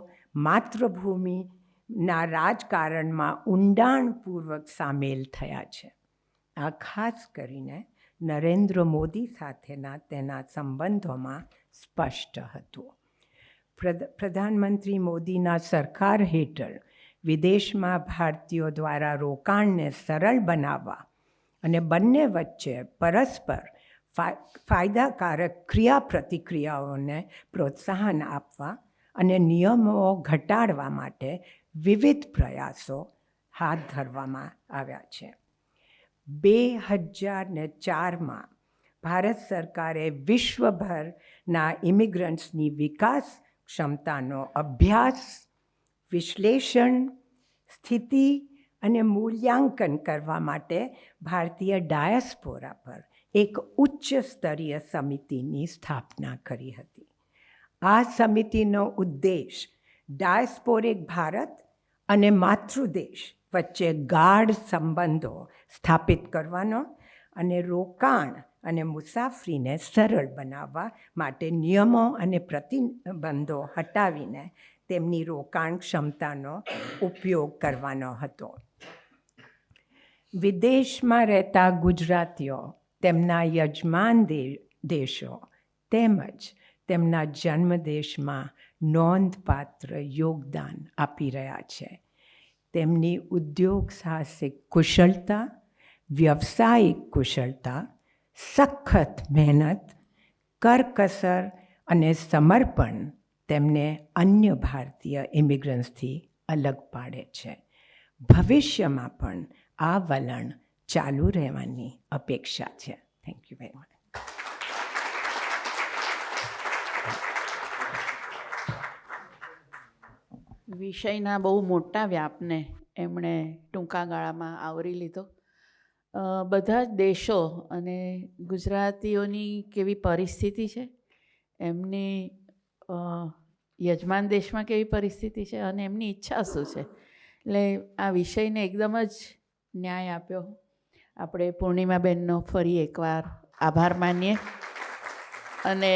માતૃભૂમિના રાજકારણમાં ઊંડાણપૂર્વક સામેલ થયા છે. આ ખાસ કરીને નરેન્દ્ર મોદી સાથેના તેના સંબંધોમાં સ્પષ્ટ હતું. પ્રધાનમંત્રી મોદીના સરકાર હેઠળ વિદેશમાં ભારતીયો દ્વારા રોકાણને સરળ બનાવવા અને બંને વચ્ચે પરસ્પર ફાયદાકારક ક્રિયાપ્રતિક્રિયાઓને પ્રોત્સાહન આપવા અને નિયમો ઘટાડવા માટે વિવિધ પ્રયાસો હાથ ધરવામાં આવ્યા છે. 2004માં ભારત સરકારે વિશ્વભરના ઇમિગ્રન્ટ્સની વિકાસ ક્ષમતાનો અભ્યાસ, વિશ્લેષણ, સ્થિતિ અને મૂલ્યાંકન કરવા માટે ભારતીય ડાયસ્પોરા પર એક ઉચ્ચ સ્તરીય સમિતિની સ્થાપના કરી હતી. આ સમિતિનો ઉદ્દેશ ડાયસ્પોરિક ભારત અને માતૃદેશ વચ્ચે ગાઢ સંબંધો સ્થાપિત કરવાનો અને રોકાણ અને મુસાફરીને સરળ બનાવવા માટે નિયમો અને પ્રતિબંધો હટાવીને તેમની રોકાણ ક્ષમતાનો ઉપયોગ કરવાનો હતો. વિદેશમાં રહેતા ગુજરાતીઓ તેમના યજમાન દેશો તેમજ તેમના જન્મદેશમાં નોંધપાત્ર યોગદાન આપી રહ્યા છે. તેમની ઉદ્યોગ સાહસિક કુશળતા, વ્યવસાયિક કુશળતા, સખત મહેનત, કરકસર અને સમર્પણ તેમને અન્ય ભારતીય ઇમિગ્રન્ટ્સથી અલગ પાડે છે. ભવિષ્યમાં પણ આ વલણ ચાલુ રહેવાની અપેક્ષા છે. Thank you very much. વિષયના બહુ મોટા વ્યાપને એમણે ટૂંકા ગાળામાં આવરી લીધો. બધા જ દેશો અને ગુજરાતીઓની કેવી પરિસ્થિતિ છે, એમની યજમાન દેશમાં કેવી પરિસ્થિતિ છે અને એમની ઈચ્છા શું છે, એટલે આ વિષયને એકદમ જ ન્યાય આપ્યો. આપણે પૂર્ણિમાબેનનો ફરી એકવાર આભાર માનીએ. અને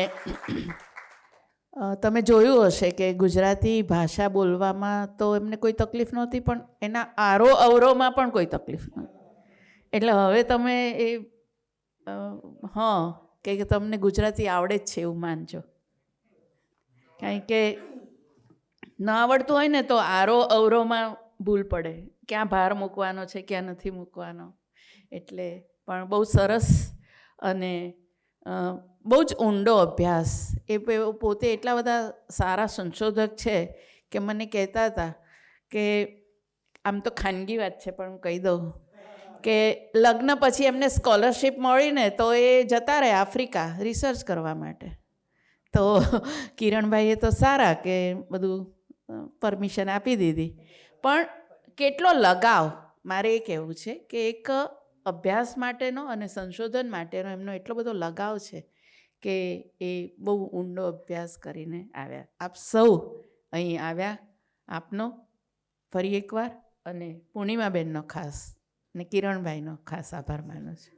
તમે જોયું હશે કે ગુજરાતી ભાષા બોલવામાં તો એમને કોઈ તકલીફ નહોતી, પણ એના આરો અવરોમાં પણ કોઈ તકલીફ નહોતી. એટલે હવે તમે એ કે તમને ગુજરાતી આવડે જ છે એવું માનજો. કારણ કે ન આવડતું હોય ને તો આરો અવરોમાં ભૂલ પડે, ક્યાં ભાર મૂકવાનો છે ક્યાં નથી મૂકવાનો. એટલે પણ બહુ સરસ અને બહુ જ ઊંડો અભ્યાસ. એ પોતે એટલા બધા સારા સંશોધક છે કે મને કહેતા હતા કે આમ તો ખાનગી વાત છે પણ હું કહી દઉં કે લગ્ન પછી એમને સ્કોલરશિપ મળીને તો એ જતા રહે આફ્રિકા રિસર્ચ કરવા માટે. તો કિરણભાઈએ તો સારા કે બધું પરમિશન આપી દીધી. પણ કેટલો લગાવ, મારે એ કહેવું છે કે એક અભ્યાસ માટેનો અને સંશોધન માટેનો એમનો એટલો બધો લગાવ છે કે એ બહુ ઊંડો અભ્યાસ કરીને આવ્યા. આપ સૌ અહીં આવ્યા, આપનો ફરી એકવાર અને પૂર્ણિમાબેનનો ખાસ અને કિરણભાઈનો ખાસ આભાર માનું છું.